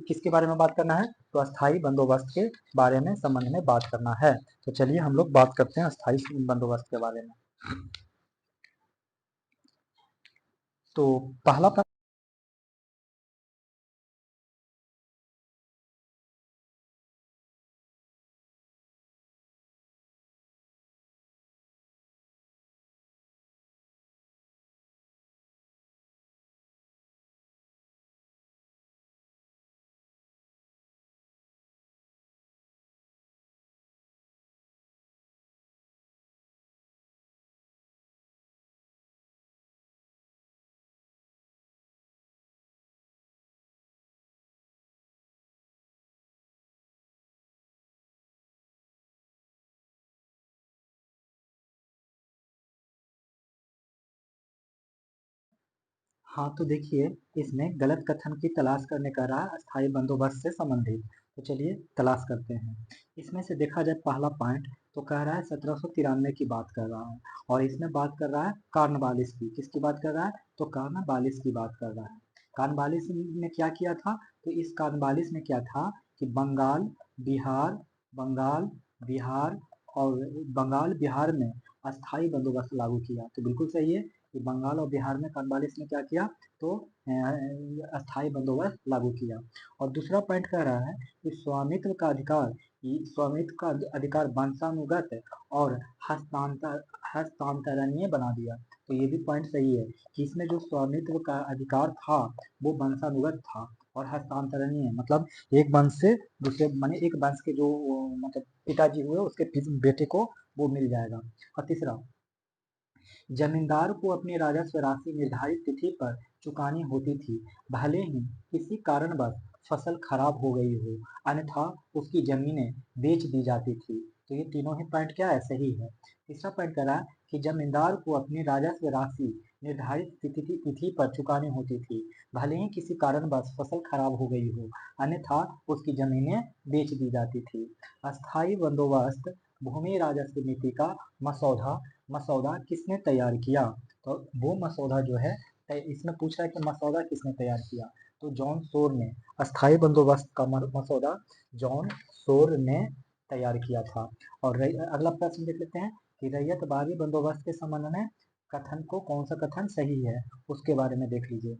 किसके बारे में बात करना है? तो अस्थाई बंदोबस्त के बारे में संबंध में बात करना है। तो चलिए हम लोग बात करते हैं अस्थाई बंदोबस्त के बारे में। तो पहला हाँ, तो देखिए इसमें गलत कथन की तलाश करने कह रहा है अस्थाई बंदोबस्त से संबंधित। तो चलिए तलाश करते हैं। इसमें से देखा जाए पहला पॉइंट तो कह रहा है 1793 की बात कर रहा है, और इसमें बात कर रहा है कार्नवालिस की। किसकी बात कर रहा है? तो कार्नवालिस की बात कर रहा है। कार्नवालिस ने क्या किया था? तो इस कार्नवालिस ने क्या था कि बंगाल बिहार और बंगाल बिहार में अस्थाई बंदोबस्त लागू किया। तो बिल्कुल सही है कि बंगाल और बिहार में कार्नवालिस ने क्या किया? तो अस्थाई बंदोबस्त लागू किया। और दूसरा पॉइंट कह रहा है कि स्वामित्व का अधिकार वंशानुगत और हस्तांतरणीय बना दिया। तो ये भी पॉइंट सही है कि इसमें जो स्वामित्व का अधिकार था वो वंशानुगत था और हस्तांतरणीय, मतलब एक वंश से दूसरे, माने एक वंश के जो मतलब पिताजी हुए उसके बेटे को वो मिल जाएगा। और तीसरा, जमींदार को अपनी राजस्व राशि निर्धारित तिथि पर चुकानी होती थी, भले ही किसी कारणवश फसल खराब हो गई हो, अन्यथा उसकी जमीनें बेच दी जाती थी। तो ये तीनों ही पॉइंट क्या है? सही है। तीसरा पॉइंट कह रहा है कि जमींदार को अपनी राजस्व राशि निर्धारित तिथि पर चुकानी होती थी, भले ही किसी कारणवश फसल खराब हो गई हो, अन्यथा उसकी जमीनें बेच दी जाती थी। अस्थाई बंदोबस्त भूमि राजस्व नीति का मसौदा मसौदा किसने तैयार किया? तो वो मसौदा जो है, इसमें पूछ रहा है कि मसौदा किसने तैयार किया? तो जॉन सोर ने। अस्थाई बंदोबस्त का मसौदा जॉन सोर ने तैयार किया था। और अगला प्रश्न देख लेते हैं कि रैयतबाड़ी बंदोबस्त के संबंध में कथन को कौन सा कथन सही है, उसके बारे में देख लीजिए।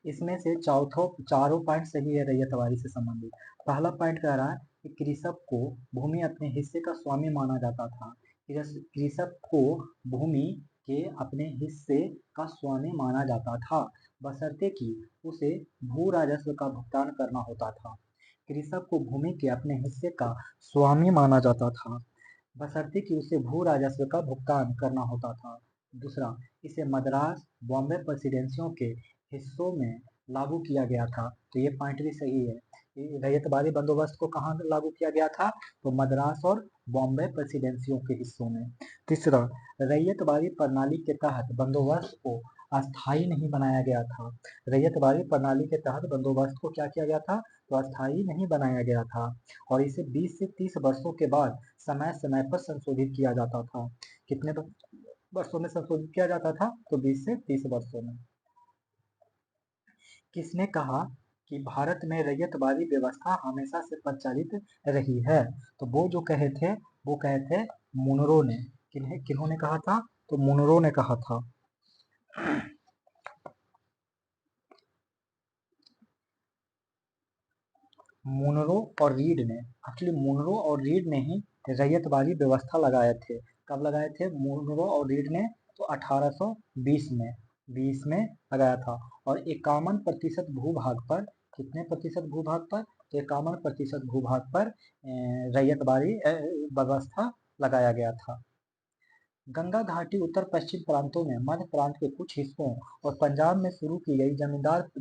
इसमें से चारों पॉइंट सही है रैयतवाड़ी से संबंधित। पहला पॉइंट कह रहा है कि कृषक को भूमि अपने हिस्से का स्वामी माना जाता था। कृषक को भूमि के अपने हिस्से का स्वामी माना जाता था, बशर्ते कि उसे भू राजस्व का भुगतान करना होता था। कृषक को भूमि के अपने हिस्से का स्वामी माना जाता था, बशर्ते कि उसे भू राजस्व का भुगतान करना होता था। दूसरा, इसे मद्रास बॉम्बे प्रेसिडेंसियों के हिस्सों में लागू किया गया था। तो ये पॉइंट भी सही है। रैयतबाड़ी बंदोबस्त को कहाँ लागू किया गया था? तो मद्रास और बॉम्बे प्रेसिडेंसियों के हिस्सों में। तीसरा, रैयतबाड़ी प्रणाली के तहत बंदोबस्त को अस्थायी नहीं बनाया गया था। रैयतबाड़ी प्रणाली के तहत बंदोबस्त को क्या किया गया था? तो अस्थायी नहीं बनाया गया था, और इसे 20 से 30 वर्षों के बाद समय समय पर संशोधित किया जाता था। कितने वर्षों में संशोधित किया जाता था? तो 20 से 30 वर्षों में। किसने कहा कि भारत में रैयतवाड़ी व्यवस्था हमेशा से प्रचलित रही है? तो वो जो कहे थे वो कहे थे मुनरो ने। किन्होंने कहा था? तो मुनरो ने कहा था। मुनरो और रीड ने, एक्चुअली मुनरो और रीड ने ही रैयतवाड़ी व्यवस्था लगाए थे। कब लगाए थे मुनरो और रीड ने? तो 1820 में, 20 में लगाया था। और 51% भूभाग पर, कितने प्रतिशत भूभाग पर? तो 51% भूभाग पर रैयतवाड़ी व्यवस्था लगाया गया था। गंगा घाटी उत्तर पश्चिम प्रांतों में, मध्य प्रांत के कुछ हिस्सों और पंजाब में शुरू की गई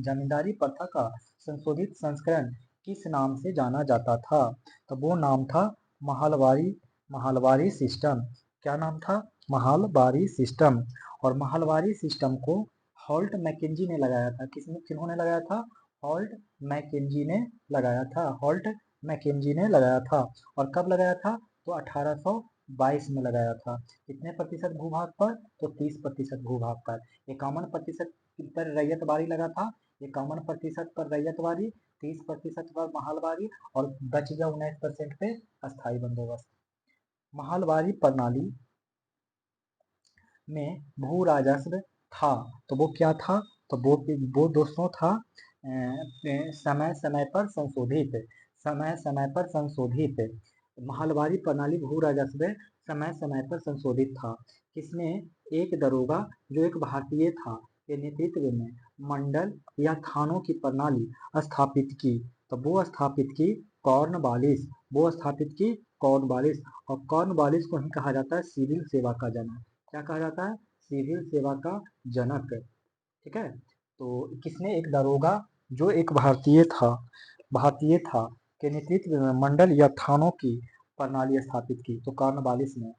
जमींदारी प्रथा का संशोधित संस्करण किस नाम से जाना जाता था? तो वो नाम था महलवारी महलवारी सिस्टम। क्या नाम था? महलबारी सिस्टम। और महलबारी सिस्टम को हॉल्ट मैकेंजी ने लगाया था। किन्होंने लगाया था? हॉल्ट मैकेंजी ने लगाया था। हॉल्ट मैकेंजी ने लगाया था। और कब लगाया था? तो 1822 में लगाया था। कितने प्रतिशत भूभाग पर? तो 30% भूभाग पर। 51% पर रैयतवाड़ी लगा था। 51% पर रैयतवाड़ी, 30% पर महलबारी और बच गया 19% पे अस्थायी बंदोबस्त। महलबारी प्रणाली में भू राजस्व था। तो वो क्या था? तो वो दोस्तों था समय समय पर संशोधित। समय समय पर संशोधित। महलबारी प्रणाली भू राजस्व समय समय पर संशोधित था। किसने? एक दरोगा जो एक भारतीय था के नेतृत्व में मंडल या थानों की प्रणाली स्थापित की। तो वो स्थापित की कॉर्नवालिस। वो स्थापित की कॉर्नवालिस। और कॉर्नवालिस को ही कहा जाता है सिविल सेवा का जनक। क्या कहा जाता है? सिविल सेवा का जनक। ठीक है। तो किसने? एक दरोगा जो एक भारतीय था के नेतृत्व में मंडल या थानों की प्रणाली स्थापित की। तो कॉर्नवालिस ने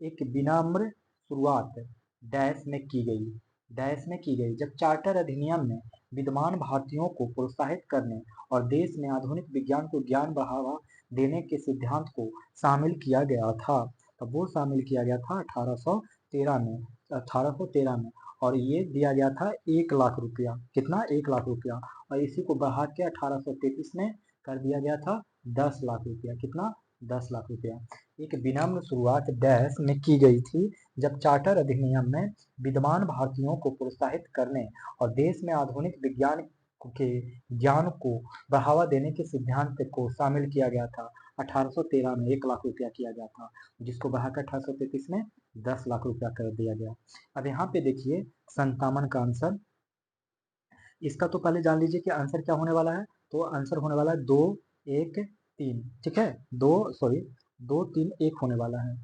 एक विनम्र शुरुआत डैश में की गई। डैश में की गई जब चार्टर अधिनियम में विद्वान भारतीयों को प्रोत्साहित करने और देश में आधुनिक विज्ञान को ज्ञान बढ़ावा देने के सिद्धांत को शामिल किया गया था। तब वो शामिल किया गया था 1813 में। 1813 में। और ये दिया गया था 1 लाख रुपया। कितना? 1 लाख रुपया। और इसी को बढ़ा के 1833 में कर दिया गया था 10 लाख रुपया। कितना? 10 लाख रुपया। एक विनम्र शुरुआत डैश में की गई थी जब चार्टर अधिनियम में विद्वान भारतीयों को प्रोत्साहित करने और देश में आधुनिक विज्ञान के ज्ञान को बढ़ावा देने के सिद्धांत को शामिल किया गया था। 1813 में 1 लाख रुपया किया गया था, जिसको बढ़ाकर 1833 में 10 लाख रुपया कर दिया गया। अब यहाँ पे देखिए 57 का आंसर। इसका तो पहले जान लीजिए कि आंसर क्या होने वाला है। तो आंसर होने वाला है 2, 1, 3। ठीक है। 2, 3, 1 होने वाला है।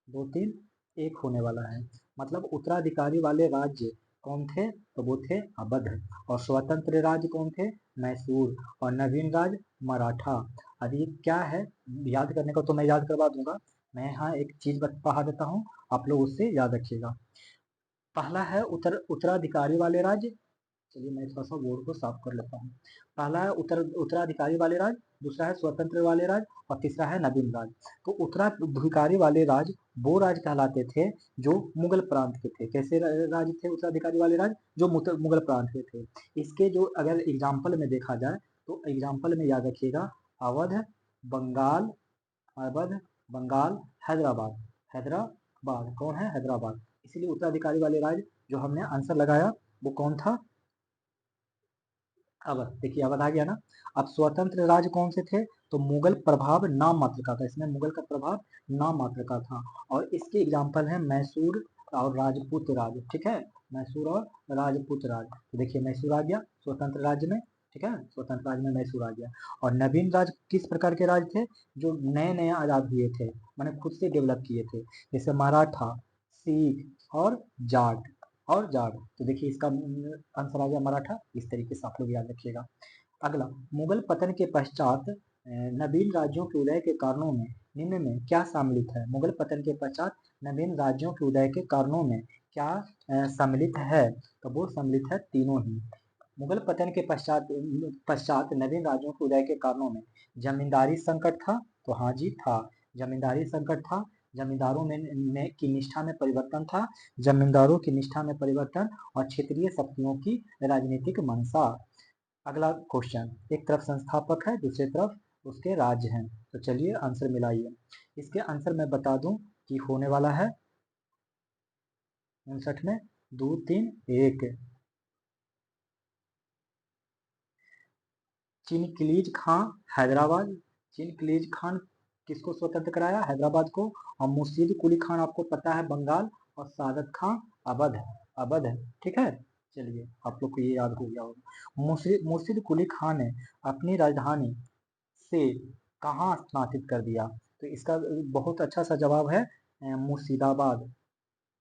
2, 3, 1 होने वाला है। मतलब उत्तराधिकारी वाले राज्य कौन थे? तो वो थे अवध। और स्वतंत्र राज्य कौन थे? मैसूर। और नवीन राज्य मराठा। अब ये क्या है याद करने का, तो मैं याद करवा दूंगा। मैं यहाँ एक चीज पढ़ा देता हूँ, आप लोग उससे याद रखिएगा। पहला है उत्तराधिकारी वाले राज्य। चलिए मैं थोड़ा सा बोर्ड को साफ कर लेता हूँ। पहला है उत्तराधिकारी वाले राज्य, दूसरा है स्वतंत्र वाले राज्य और तीसरा है नवीन राज्य। तो उत्तराधिकारी वाले राज्य वो राज्य कहलाते थे जो मुगल प्रांत के थे। कैसे राज्य थे उत्तराधिकारी वाले राज्य? जो मुगल प्रांत के थे। इसके जो अगर एग्जाम्पल में देखा जाए तो एग्जाम्पल में याद रखिएगा अवध, बंगाल, अवध, बंगाल, हैदराबाद। हैदराबाद कौन है? हैदराबाद। इसीलिए उत्तराधिकारी वाले राज्य जो हमने आंसर लगाया वो कौन था? अवध। देखिए अवध आ गया ना। अब स्वतंत्र राज्य कौन से थे? तो मुगल प्रभाव नाम मात्र का था। इसमें मुगल का प्रभाव नाम मात्र का था। और इसके एग्जाम्पल है मैसूर और राजपूत राज्य। ठीक है। मैसूर और राजपूत राज्य। तो देखिए मैसूर आ गया स्वतंत्र राज्य में। ठीक है। स्वतंत्र राज्य में मैसूर आ गया। और नवीन राज्य किस प्रकार के राज्य थे? जो नए नए आजाद हुए थे, मैंने खुद से डेवलप किए थे। जैसे मराठा, सिख और जाट। तो देखिए इसका आंसर आ गया मराठा। इस तरीके से आप लोग याद रखिएगा। अगला, मुगल पतन के पश्चात नवीन राज्यों के उदय के कारणों में निम्न में क्या सम्मिलित है? मुगल पतन के पश्चात नवीन राज्यों के उदय के कारणों में क्या सम्मिलित है? तो वो सम्मिलित है तीनों ही। मुगल पतन के पश्चात नवीन राज्यों के उदय के कारणों में जमींदारी संकट था। तो हाँ जी था। जमींदारी संकट था। जमींदारों में की निष्ठा में परिवर्तन था। जमींदारों की निष्ठा में परिवर्तन और क्षेत्रीय शक्तियों की राजनीतिक मंशा। अगला क्वेश्चन, एक तरफ संस्थापक है, दूसरी तरफ उसके राज्य हैं। तो चलिए आंसर मिलाइए। इसके आंसर मैं बता दूं कि होने वाला है 59 में 2, 3, 1। चिनकिलीज खां हैदराबाद। चिनकिलीज खान किसको स्वतंत्र कराया? हैदराबाद को। और मुर्शीद कुली खान आपको पता है बंगाल। और सादत खां अवध। अवध। ठीक है। चलिए आप लोग को ये याद हो गया होगा। मुर्शीद कुली खान ने अपनी राजधानी से कहाँ स्थानांतरित कर दिया? तो इसका बहुत अच्छा सा जवाब है मुर्शिदाबाद।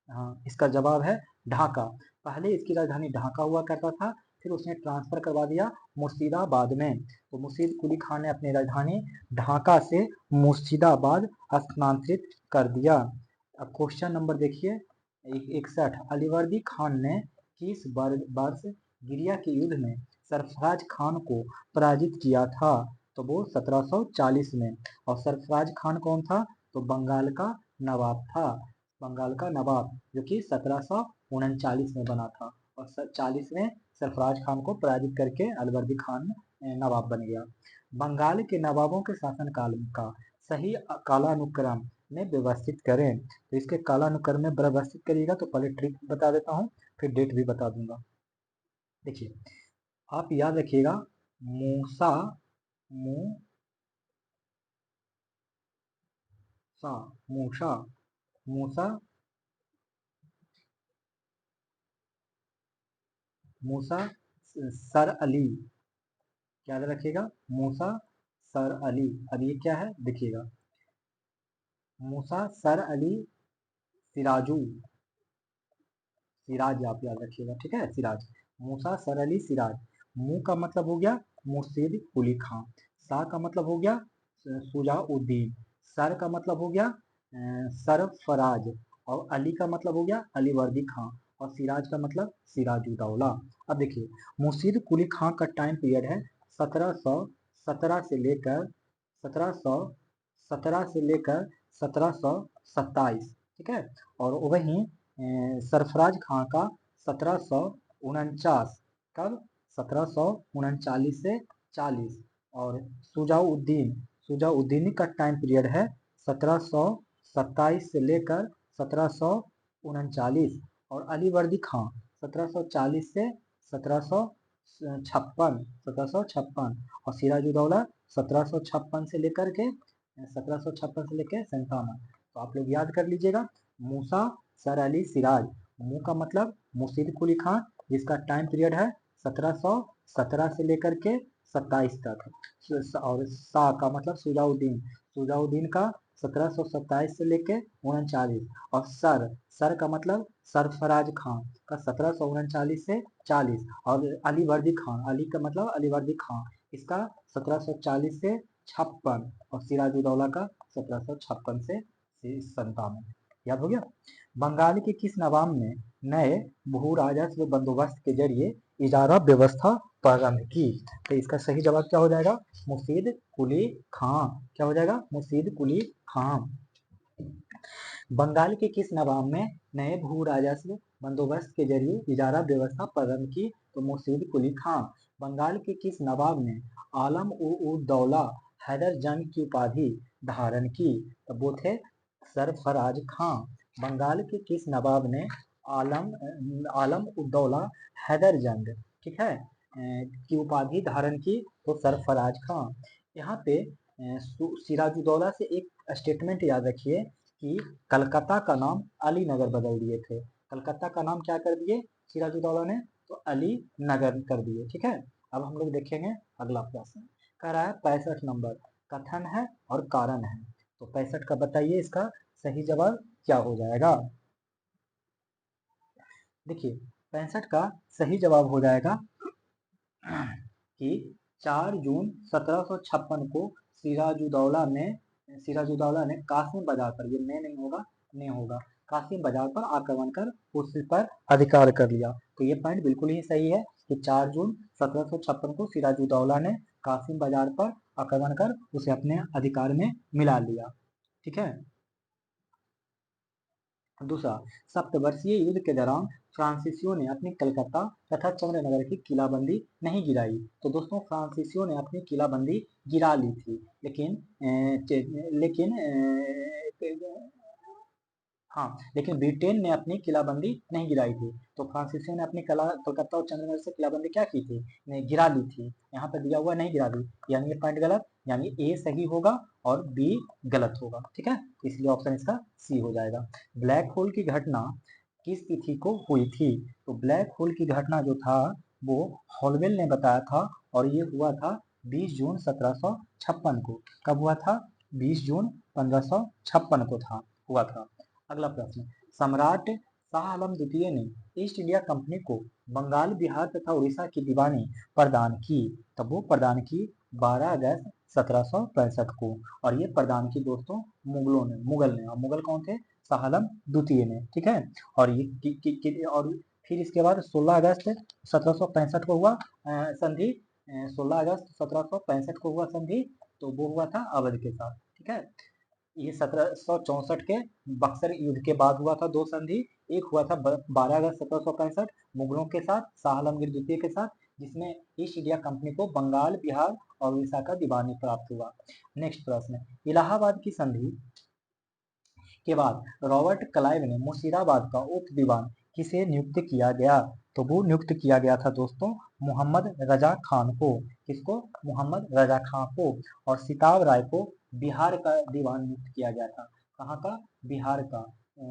हाँ, इसका जवाब है ढाका। पहले इसकी राजधानी ढाका हुआ करता था, फिर उसने ट्रांसफर करवा दिया मुर्शिदाबाद में। तो मुर्शीद कुली खान ने अपनी राजधानी ढाका से मुर्शिदाबाद स्थानांतरित कर दिया। अब क्वेश्चन नंबर देखिए 61। अलीवर्दी खान ने किस वर्ष गिरिया के युद्ध में सरफराज खान को पराजित किया था? तो वो 1740 में। और सरफराज खान कौन था? तो बंगाल का नवाब था। बंगाल का नवाब जो कि 1739 में बना था और 40 में सरफराज खान को पराजित करके अलीवर्दी खान नवाब बन गया। बंगाल के नवाबों के शासनकाल का सही कालानुक्रम में व्यवस्थित करें। तो इसके कालानुक्रम में व्यवस्थित करिएगा तो पहले ट्रिक बता देता हूँ, फिर डेट भी बता दूंगा। देखिए आप याद रखिएगा, मूसा मूसा मूसा मूसा मूसा सर अली, याद रखिएगा, मूसा सर अली। अब ये क्या है देखिएगा, मूसा सर अली सिराजू, सिराज आप याद रखिएगा, ठीक है, सिराज। मूसा सर अली सिराज। मू का मतलब हो गया मुर्शीद कुली खां, सा का मतलब हो गया सुजाउद्दीन, सर का मतलब हो गया सरफराज, और अली का मतलब हो गया अलीवर्दी खां, और सिराज का मतलब सिराजुद्दौला। अब देखिए मुर्शीद कुली खां का टाइम पीरियड है 1717 से लेकर 1717 से लेकर 1727, ठीक है। और वहीं सरफराज खां का 1749, कब? 1739 से 40। और सुजाउद्दीन सुजाउद्दीन का टाइम पीरियड है 1727 से लेकर 1739। और अलीवर्दी खां 1740 से 1756 और सिराजुद्दौला 1756 से लेकर के 1756 से लेकर 57। तो आप लोग याद कर लीजिएगा, मूसा सर अली सिराज। मू का मतलब मुर्शीद कुली खां, जिसका टाइम पीरियड है 1717 से लेकर के 27 तक। और सा का मतलब सुजाउद्दीन, सुजाउद्दीन का 1727 से लेके 39। और सर का मतलब सरफराज खां का 1739 से 40। और अली वर्दी खां, अली का मतलब अलीवर्दी खां, इसका 1740 से 56। और सिराजुद्दौला का 1756 से 57। याद हो गया। बंगाल के किस नवाब ने नए भू राजस्व बंदोबस्त के जरिए इजारा व्यवस्था प्रारंभ की? तो इसका सही जवाब क्या हो जाएगा? मुर्शीद कुली खां। क्या हो जाएगा? मुर्शीद कुली खां। बंगाल के किस नवाब ने नए भू राजस्व बंदोबस्त के जरिए इजारा व्यवस्था प्रारंभ की? तो मुर्शीद कुली खां। बंगाल के किस नवाब ने आलम उद दौला हैदर जंग की उपाधि धारण की? तो वो थे सरफराज खां। बंगाल के किस नवाब ने आलम आलम उद दौला हैदर जंग, ठीक है, की उपाधि धारण की? तो सरफराज खां। यहाँ पे सिराजुद्दौला से एक स्टेटमेंट याद रखिए कि कलकत्ता का नाम अली नगर बदल दिए थे। कलकत्ता का नाम क्या कर दिए सिराजुद्दौला ने? तो अली नगर कर दिए, ठीक है। अब हम लोग देखेंगे अगला प्रश्न। कह रहा है 65 नंबर, कथन है और कारण है। तो 65 का बताइए इसका सही जवाब क्या हो जाएगा? देखिए 65 का सही जवाब हो जाएगा कि 4 जून 1756 को सिराजुद्दौला ने कासिम बाजार पर, ये नहीं होगा, नहीं होगा, कासिम बाजार पर आक्रमण कर उस पर अधिकार कर लिया। तो ये पॉइंट बिल्कुल ही सही है कि 4 जून 1756 को सिराजुद्दौला ने कासिम बाजार पर आक्रमण कर उसे अपने अधिकार में मिला लिया, ठीक है। दूसरा, सप्तवर्षीय युद्ध के दौरान फ्रांसीसियों ने अपनी कलकत्ता तथा चंद्रनगर की किलाबंदी नहीं गिराई। तो दोस्तों फ्रांसीसियों ने अपनी किलाबंदी गिरा ली थी, लेकिन ब्रिटेन ने अपनी किलाबंदी नहीं गिराई थी। तो फ्रांसीसियों ने अपनी कलकत्ता और चंद्रनगर से किलाबंदी क्या की थी? नहीं, गिरा ली थी। यहाँ पर दिया हुआ नहीं गिरा दी, यानी ये पॉइंट गलत, यानी ए सही होगा और बी गलत होगा, ठीक है। इसलिए ऑप्शन इसका सी हो जाएगा। ब्लैक होल की घटना किस तिथि को हुई थी? तो ब्लैक होल की घटना जो था वो हॉलवेल ने बताया था, और ये हुआ था 20 जून 1756 को। कब हुआ था? 20 जून 1556 को था, हुआ था। अगला प्रश्न, सम्राट शाह आलम द्वितीय ने ईस्ट इंडिया कंपनी को बंगाल, बिहार तथा उड़ीसा की दीवानी प्रदान की। तब वो प्रदान की 12 अगस्त 1765 को। और ये प्रदान की दोस्तों मुगल ने। और मुगल कौन थे? शाह आलम द्वितीय ने, ठीक है। और ये और फिर इसके बाद 16 अगस्त 1765 को हुआ संधि, 16 अगस्त 1765 को हुआ संधि, तो वो हुआ था अवध के साथ, ठीक है। ये 1764 के बक्सर युद्ध के बाद हुआ था दो संधि। एक हुआ था 12 अगस्त 1765 मुगलों के साथ, शाह आलमगीर द्वितीय के साथ, जिसमें ईस्ट इंडिया कंपनी को बंगाल, बिहार और उड़ीसा का दीवानी प्राप्त हुआ। नेक्स्ट प्रश्न, इलाहाबाद की संधि के बाद रॉबर्ट क्लाइव ने मुर्शिदाबाद का उप दीवान किसे नियुक्त किया गया? तो वो नियुक्त किया गया था दोस्तों मोहम्मद रजा खान को। किसको? मोहम्मद रजा खान को। और सिताब राय को बिहार का दीवान नियुक्त किया गया था। कहाँ का? बिहार का।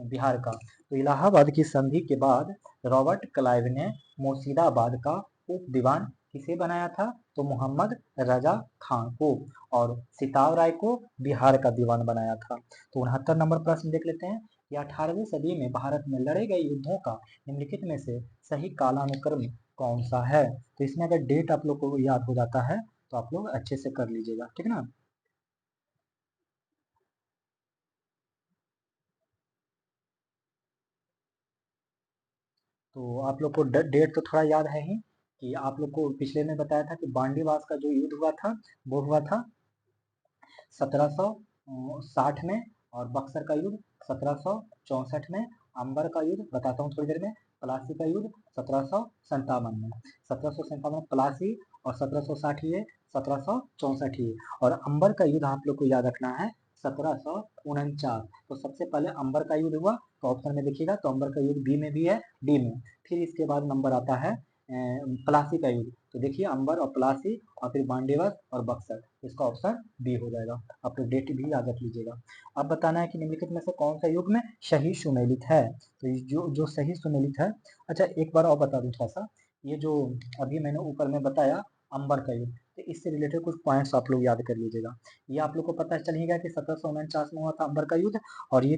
बिहार का। तो इलाहाबाद की संधि के बाद रॉबर्ट क्लाइव ने मुर्शिदाबाद का उप दीवान किसे बनाया था? तो मोहम्मद रजा खान को। और सिताब राय को बिहार का दीवान बनाया था। तो 69 नंबर प्रश्न देख लेते हैं कि 18वीं सदी में भारत में लड़े गए युद्धों का निम्नलिखित में से सही कालानुक्रम कौन सा है? तो इसमें अगर डेट आप लोग को याद हो जाता है तो आप लोग अच्छे से कर लीजिएगा, ठीक ना। तो आप लोग को डेट तो थोड़ा याद है ही कि आप लोग को पिछले में बताया था कि बांडीवास का जो युद्ध हुआ था वो हुआ था 1760 में, और बक्सर का युद्ध 1764 में, अंबर का युद्ध बताता हूँ थोड़ी देर में, प्लासी का युद्ध 1757 में। 1757 प्लासी और 1760 ये, 1764 ये। और अंबर का युद्ध आप लोग को याद रखना है 1749। तो सबसे पहले अंबर का युद्ध हुआ, तो ऑप्शन में देखिएगा तो अंबर का युद्ध बी में भी है, डी में। फिर इसके बाद नंबर आता है प्लासी का युद्ध। तो देखिए अंबर और प्लासी और फिर बांडेवस और बक्सर, इसका ऑप्शन बी हो जाएगा। आप लोग डेट भी याद रख लीजिएगा। अब बताना है कि निम्नलिखित में से कौन सा युग में सही सुमेलित है? तो ये जो जो सही सुमेलित है, अच्छा एक बार और बता दूं थोड़ा सा, ये जो अभी मैंने ऊपर में बताया अंबर का युद्ध, तो इससे रिलेटेड कुछ पॉइंट्स आप लोग याद कर लीजिएगा। ये आप लोग को पता चल ही गया कि 1749 में हुआ था अंबर का युद्ध, और ये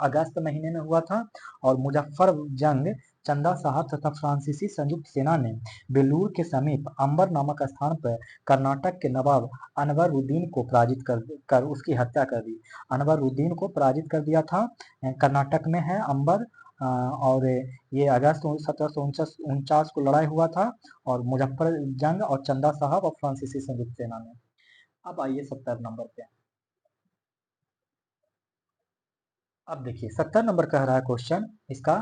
अगस्त महीने में हुआ था। और मुजफ्फर जंग चंदा साहब तथा फ्रांसीसी संयुक्त सेना ने बेलूर के समीप अंबर नामक स्थान पर कर्नाटक के नवाब अनवरुद्दीन को पराजित कर उसकी हत्या कर दी। अनवरुद्दीन को पराजित कर दिया था। कर्नाटक में है अंबर। और ये अगस्त 1749 को लड़ाई हुआ था, और मुजफ्फर जंग और चंदा साहब और फ्रांसीसी संयुक्त सेना में। अब आइए 70 नंबर पे। अब देखिए 70 नंबर कह रहा है क्वेश्चन इसका,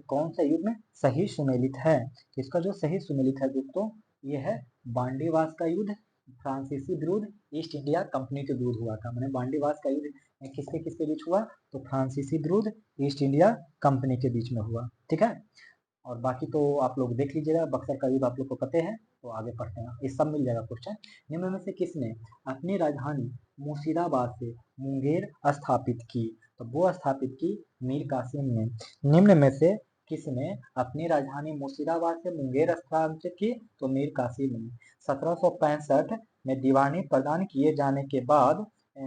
कौन सा युग में सही सुमेलित है? इसका जो सही सुमेलित है दोस्तों, ये है बांडीवास का युद्ध, फ्रांसीसी विरुद्ध ईस्ट इंडिया कंपनी के विरुद्ध हुआ था। मैंने बांडीवास का युद्ध किसके किसके बीच हुआ? तो फ्रांसीसी विरुद्ध ईस्ट इंडिया कंपनी के बीच में हुआ, ठीक है। और बाकी तो आप लोग देख लीजिएगा, बक्सर का युद्ध आप लोग को पते हैं, तो आगे पढ़ते हैं, ये सब मिल जाएगा क्वेश्चन। निम्न में से किसने अपनी राजधानी मुर्शिदाबाद से मुंगेर स्थापित की? तो वो स्थापित की मीर कासिम ने। निम्न में से किसने अपनी राजधानी मुर्शिदाबाद से मुंगेर स्थापित की? तो मीर कासिम ने। 1765 में दीवानी प्रदान किए जाने के बाद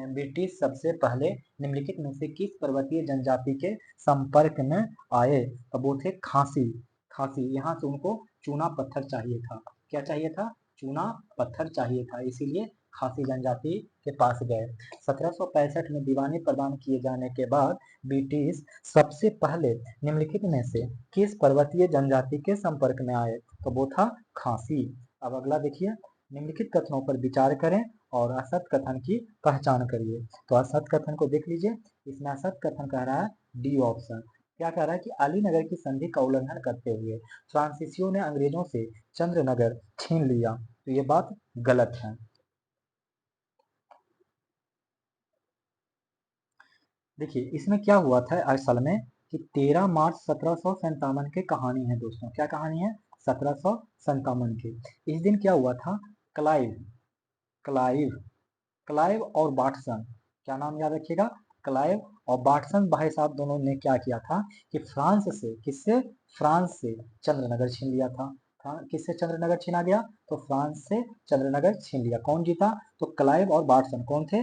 ब्रिटिश सबसे पहले निम्नलिखित में से किस पर्वतीय जनजाति के संपर्क में आए? अब वो थे खासी। खासी, यहाँ से उनको चूना पत्थर चाहिए था। क्या चाहिए था? चूना पत्थर चाहिए था, इसीलिए खासी जनजाति के पास गए। 1765 में दीवानी प्रदान किए जाने के बाद ब्रिटिश सबसे पहले निम्नलिखित में से किस पर्वतीय जनजाति के संपर्क में आए? तो वो था खासी। अब अगला देखिए, निम्नलिखित कथनों पर विचार करें और असत कथन की पहचान करिए। तो असत कथन को देख लीजिए, इसमें असत कथन कह रहा है डी ऑप्शन। क्या कह रहा है कि अलीनगर की संधि का उल्लंघन करते हुए फ्रांसीसियों ने अंग्रेजों से चंद्रनगर छीन लिया। तो ये बात गलत है। देखिए इसमें क्या हुआ था असल में कि 13 मार्च 1757 की कहानी है दोस्तों। क्या कहानी है? 1757 की। इस दिन क्या हुआ था? क्लाइव क्लाइव क्लाइव और बाटसन, क्या नाम याद रखिएगा, क्लाइव और बाटसन भाई साहब दोनों ने क्या किया था कि फ्रांस से, किससे? फ्रांस से चंद्रनगर छीन लिया था। किससे चंद्रनगर छीना गया? तो फ्रांस से चंद्रनगर छीन लिया। कौन जीता? तो क्लाइव और बाटसन। कौन थे?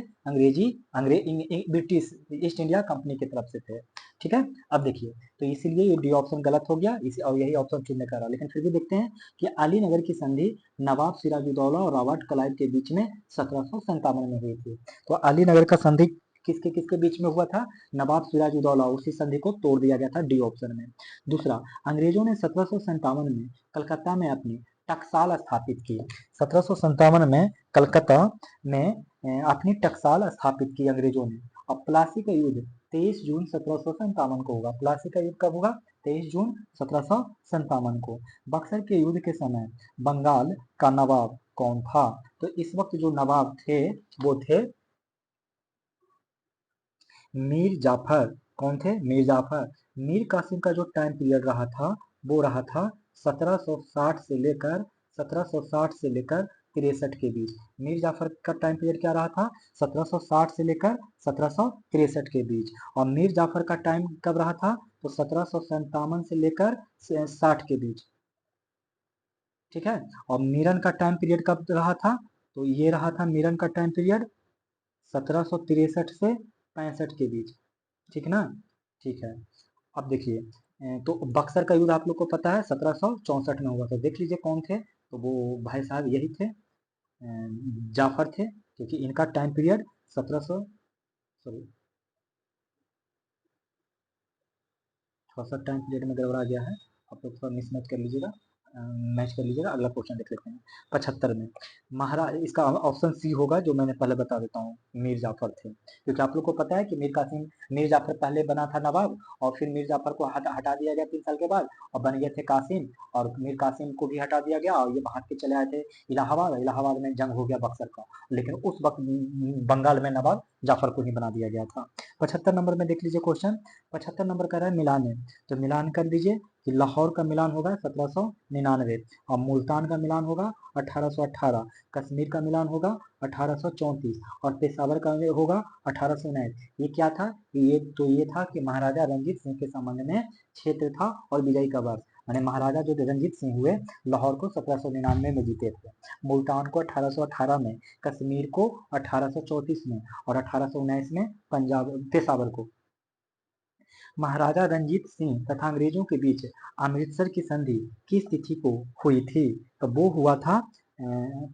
ब्रिटिश ईस्ट इंडिया कंपनी की तरफ से थे, ठीक है। अब देखिए, तो इसीलिए ये डी ऑप्शन गलत हो गया, इसी और यही ऑप्शन चुनने का रहा। लेकिन फिर भी देखते हैं कि अलीनगर की संधि नवाब सिराजुद्दौला और रॉबर्ट क्लाइव के बीच में 1757 में हुई थी। तो अलीनगर का संधि किसके किसके बीच में हुआ था? नवाब सिराजुद्दौला, उसी संधि को तोड़ दिया गया था, डी ऑप्शन में। दूसरा, अंग्रेजों ने 1757 में कलकत्ता में अपनी टकसाल स्थापित की। 1757 में कलकत्ता में अपनी टकसाल स्थापित की अंग्रेजों ने। अब प्लासी का युद्ध 23 जून 1757 को होगा। प्लासी का युद्ध कब होगा? 23 जून 1757 को। बक्सर के युद्ध के समय बंगाल का नवाब कौन था? तो इस वक्त जो नवाब थे वो थे मीर जाफर। कौन थे? मीर जाफर। मीर कासिम का जो टाइम पीरियड रहा था वो रहा था 1760 से लेकर 63 के बीच। मीर जाफर का टाइम पीरियड क्या रहा था? 1760 से लेकर 1763 के बीच। और मीर जाफर का टाइम कब रहा था? तो 1757 से लेकर 60 के बीच। ठीक है। और मीरन का टाइम पीरियड कब रहा था? तो ये रहा था मीरन का टाइम पीरियड 1763 से 65 के बीच। ठीक ना? ठीक है। अब देखिए, तो बक्सर का युद्ध आप लोग को पता है 1764 में हुआ था। देख लीजिए कौन थे? तो वो भाई साहब यही थे, जाफर थे, क्योंकि इनका टाइम पीरियड 1700, सॉरी थोड़ा सा टाइम पीरियड में गड़बड़ा गया है, आप लोग थोड़ा मिसमैच कर लीजिएगा, मैच कर लीजिएगा। अगला क्वेश्चन देख लेते हैं। 75 में महाराज, इसका ऑप्शन सी होगा जो मैंने पहले बता देता हूँ, मीर जाफर थे। क्योंकि आप लोग को पता है कि मीर जाफर पहले बना था नवाब, और फिर मीर जाफर को हटा दिया गया 3 साल के बाद, और बन गए थे कासिम, और मीर कासिम को भी हटा दिया गया, और ये भाग के चले आए थे इलाहाबाद। इलाहाबाद में जंग हो गया बक्सर का, लेकिन उस वक्त बंगाल में नवाब जाफर को ही बना दिया गया था। 75 नंबर में देख लीजिए क्वेश्चन। 75 नंबर का रहा है मिलान है, तो मिलान कर दीजिए कि लाहौर का मिलान होगा 1799, और मुल्तान का मिलान होगा 1818, कश्मीर का मिलान होगा 1834, और पेशावर का होगा 1819। ये क्या था? ये था कि महाराजा रंजीत सिंह के संबंध में क्षेत्र था और विजयी का वर्ष, यानी महाराजा जो रंजीत सिंह हुए लाहौर को 1799 में जीते थे, मुल्तान को 1818 में, कश्मीर को 1834 में, और 1819 में पंजाब पेशावर को। महाराजा रंजीत सिंह तथा अंग्रेजों के बीच अमृतसर की संधि किस तिथि को हुई थी? तो वो हुआ था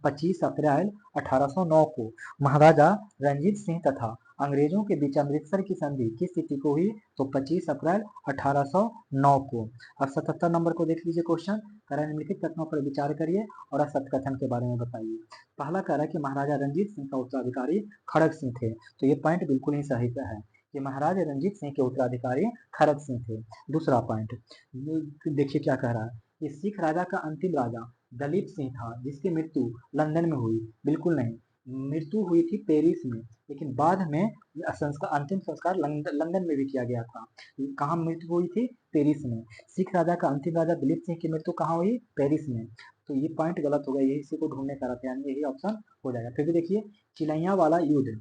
25 अप्रैल 1809 को। महाराजा रंजीत सिंह तथा अंग्रेजों के बीच अमृतसर की संधि किस तिथि को हुई? तो 25 अप्रैल 1809 को। अब 77 नंबर को देख लीजिए क्वेश्चन। कह रहा है निम्नलिखित कथनों पर विचार करिए और असत्य कथन के बारे में बताइए। पहला कह रहा है कि महाराजा रंजीत सिंह का उत्तराधिकारी खड़ग सिंह थे, तो ये पॉइंट बिल्कुल ही सही है कि महाराजा रंजीत सिंह के उत्तराधिकारी खड़ग सिंह थे। दूसरा पॉइंट देखिए क्या कह रहा है कि सिख राजा का अंतिम राजा दलीप सिंह था जिसकी मृत्यु लंदन में हुई। बिल्कुल नहीं, मृत्यु हुई थी पेरिस में, लेकिन बाद में अंतिम संस्कार लंदन में भी किया गया था। कहाँ मृत्यु हुई थी? पेरिस में। सिख राजा का अंतिम राजा दलीप सिंह की मृत्यु कहाँ हुई? पेरिस में। तो ये पॉइंट गलत हो गया, यही इसी को ढूंढने का रहता है, यानी यही ऑप्शन हो जाएगा। फिर भी देखिए, चिलैया वाला युद्ध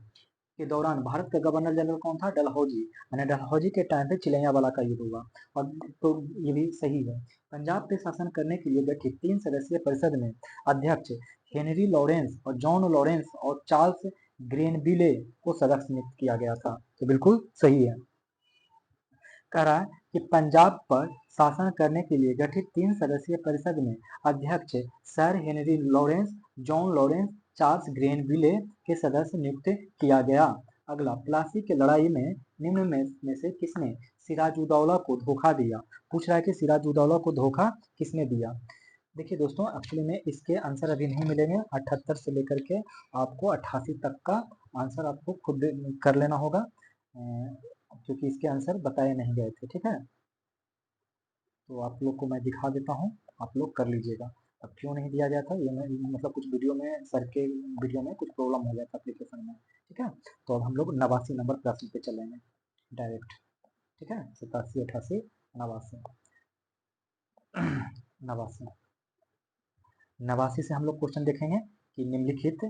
के दौरान भारत का गवर्नर जनरल कौन था? डलहौजी, यानी डलहौजी के टाइम पे चिलैयावाला का युद्ध हुआ। और तो ये भी सही है। पंजाब पे शासन करने के लिए गठित 3 सदस्यीय परिषद में अध्यक्ष हेनरी लॉरेंस और जॉन लॉरेंस और चार्ल्स ग्रेनविले को सदस्य नियुक्त किया गया था, तो बिल्कुल सही है। कह रहा है कि पंजाब पर शासन करने के लिए गठित 3 सदस्यीय परिषद में अध्यक्ष sir Henry Lawrence, John Lawrence, Charles Granville के सदस्य नियुक्त किया गया। अगला, प्लासी की लड़ाई में निम्न में से किसने सिराजुद्दौला को धोखा दिया? पूछ रहा है कि सिराजुद्दौला को धोखा किसने दिया? देखिए दोस्तों, एक्चुअली में इसके आंसर अभी नहीं मिलेंगे। 78 से लेकर के आपको 88 तक का आंसर आपको खुद कर लेना होगा, क्योंकि इसके आंसर बताए नहीं गए थे। ठीक है, तो आप लोग को मैं दिखा देता हूँ, आप लोग कर लीजिएगा। अब क्यों नहीं दिया गया था ये मैं मतलब कुछ वीडियो में, सर के वीडियो में कुछ प्रॉब्लम हो गया था एप्लीकेशन में। ठीक है, तो अब हम लोग 89 नंबर प्रश्न पे चलेंगे डायरेक्ट। ठीक है, 87, 88, 89, 89, 89 से हम लोग क्वेश्चन देखेंगे कि निम्नलिखित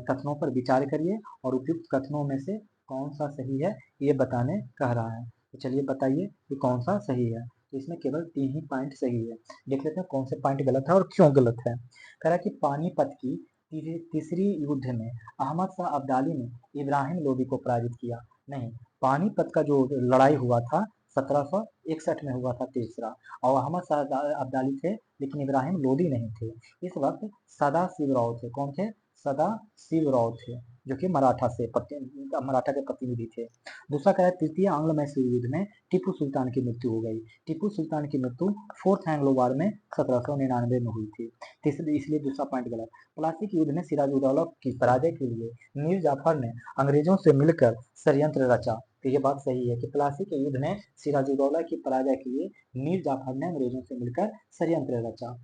कथनों पर विचार करिए और उपयुक्त कथनों में से कौन सा सही है ये बताने कह रहा है। तो चलिए बताइए कि कौन सा सही है। तो इसमें केवल 3 ही पॉइंट सही है। देख लेते हैं कौन से पॉइंट गलत है और क्यों गलत है। कह रहा है कि पानीपत की तीसरी युद्ध में अहमद शाह अब्दाली ने इब्राहिम लोदी को पराजित किया। नहीं, पानीपत का जो लड़ाई हुआ था 1761 में हुआ था तीसरा, और अहमद शाह अब्दाली थे, लेकिन इब्राहिम लोदी नहीं थे। इस वक्त सदा शिव राव थे। कौन थे? सदा शिव राव थे। जो कि मराठा के प्रतिनिधि थे। दूसरा कह रहा है तृतीय आंग्ल मैसूर युद्ध में टीपू सुल्तान की मृत्यु हो गई। टीपू सुल्तान की मृत्यु फोर्थ एंग्लो वार में 1799 में हुई थी। तीसरे इसलिए दूसरा पॉइंट गलत। प्लासी के युद्ध में सिराजुद्दौला की पराजय के लिए मीर जाफर ने अंग्रेजों से मिलकर षड्यंत्र रचा। तो ये बात सही है कि प्लासी के युद्ध में सिराजुद्दौला की पराजय के लिए मीर जाफर ने अंग्रेजों से मिलकर षड्यंत्र रचा।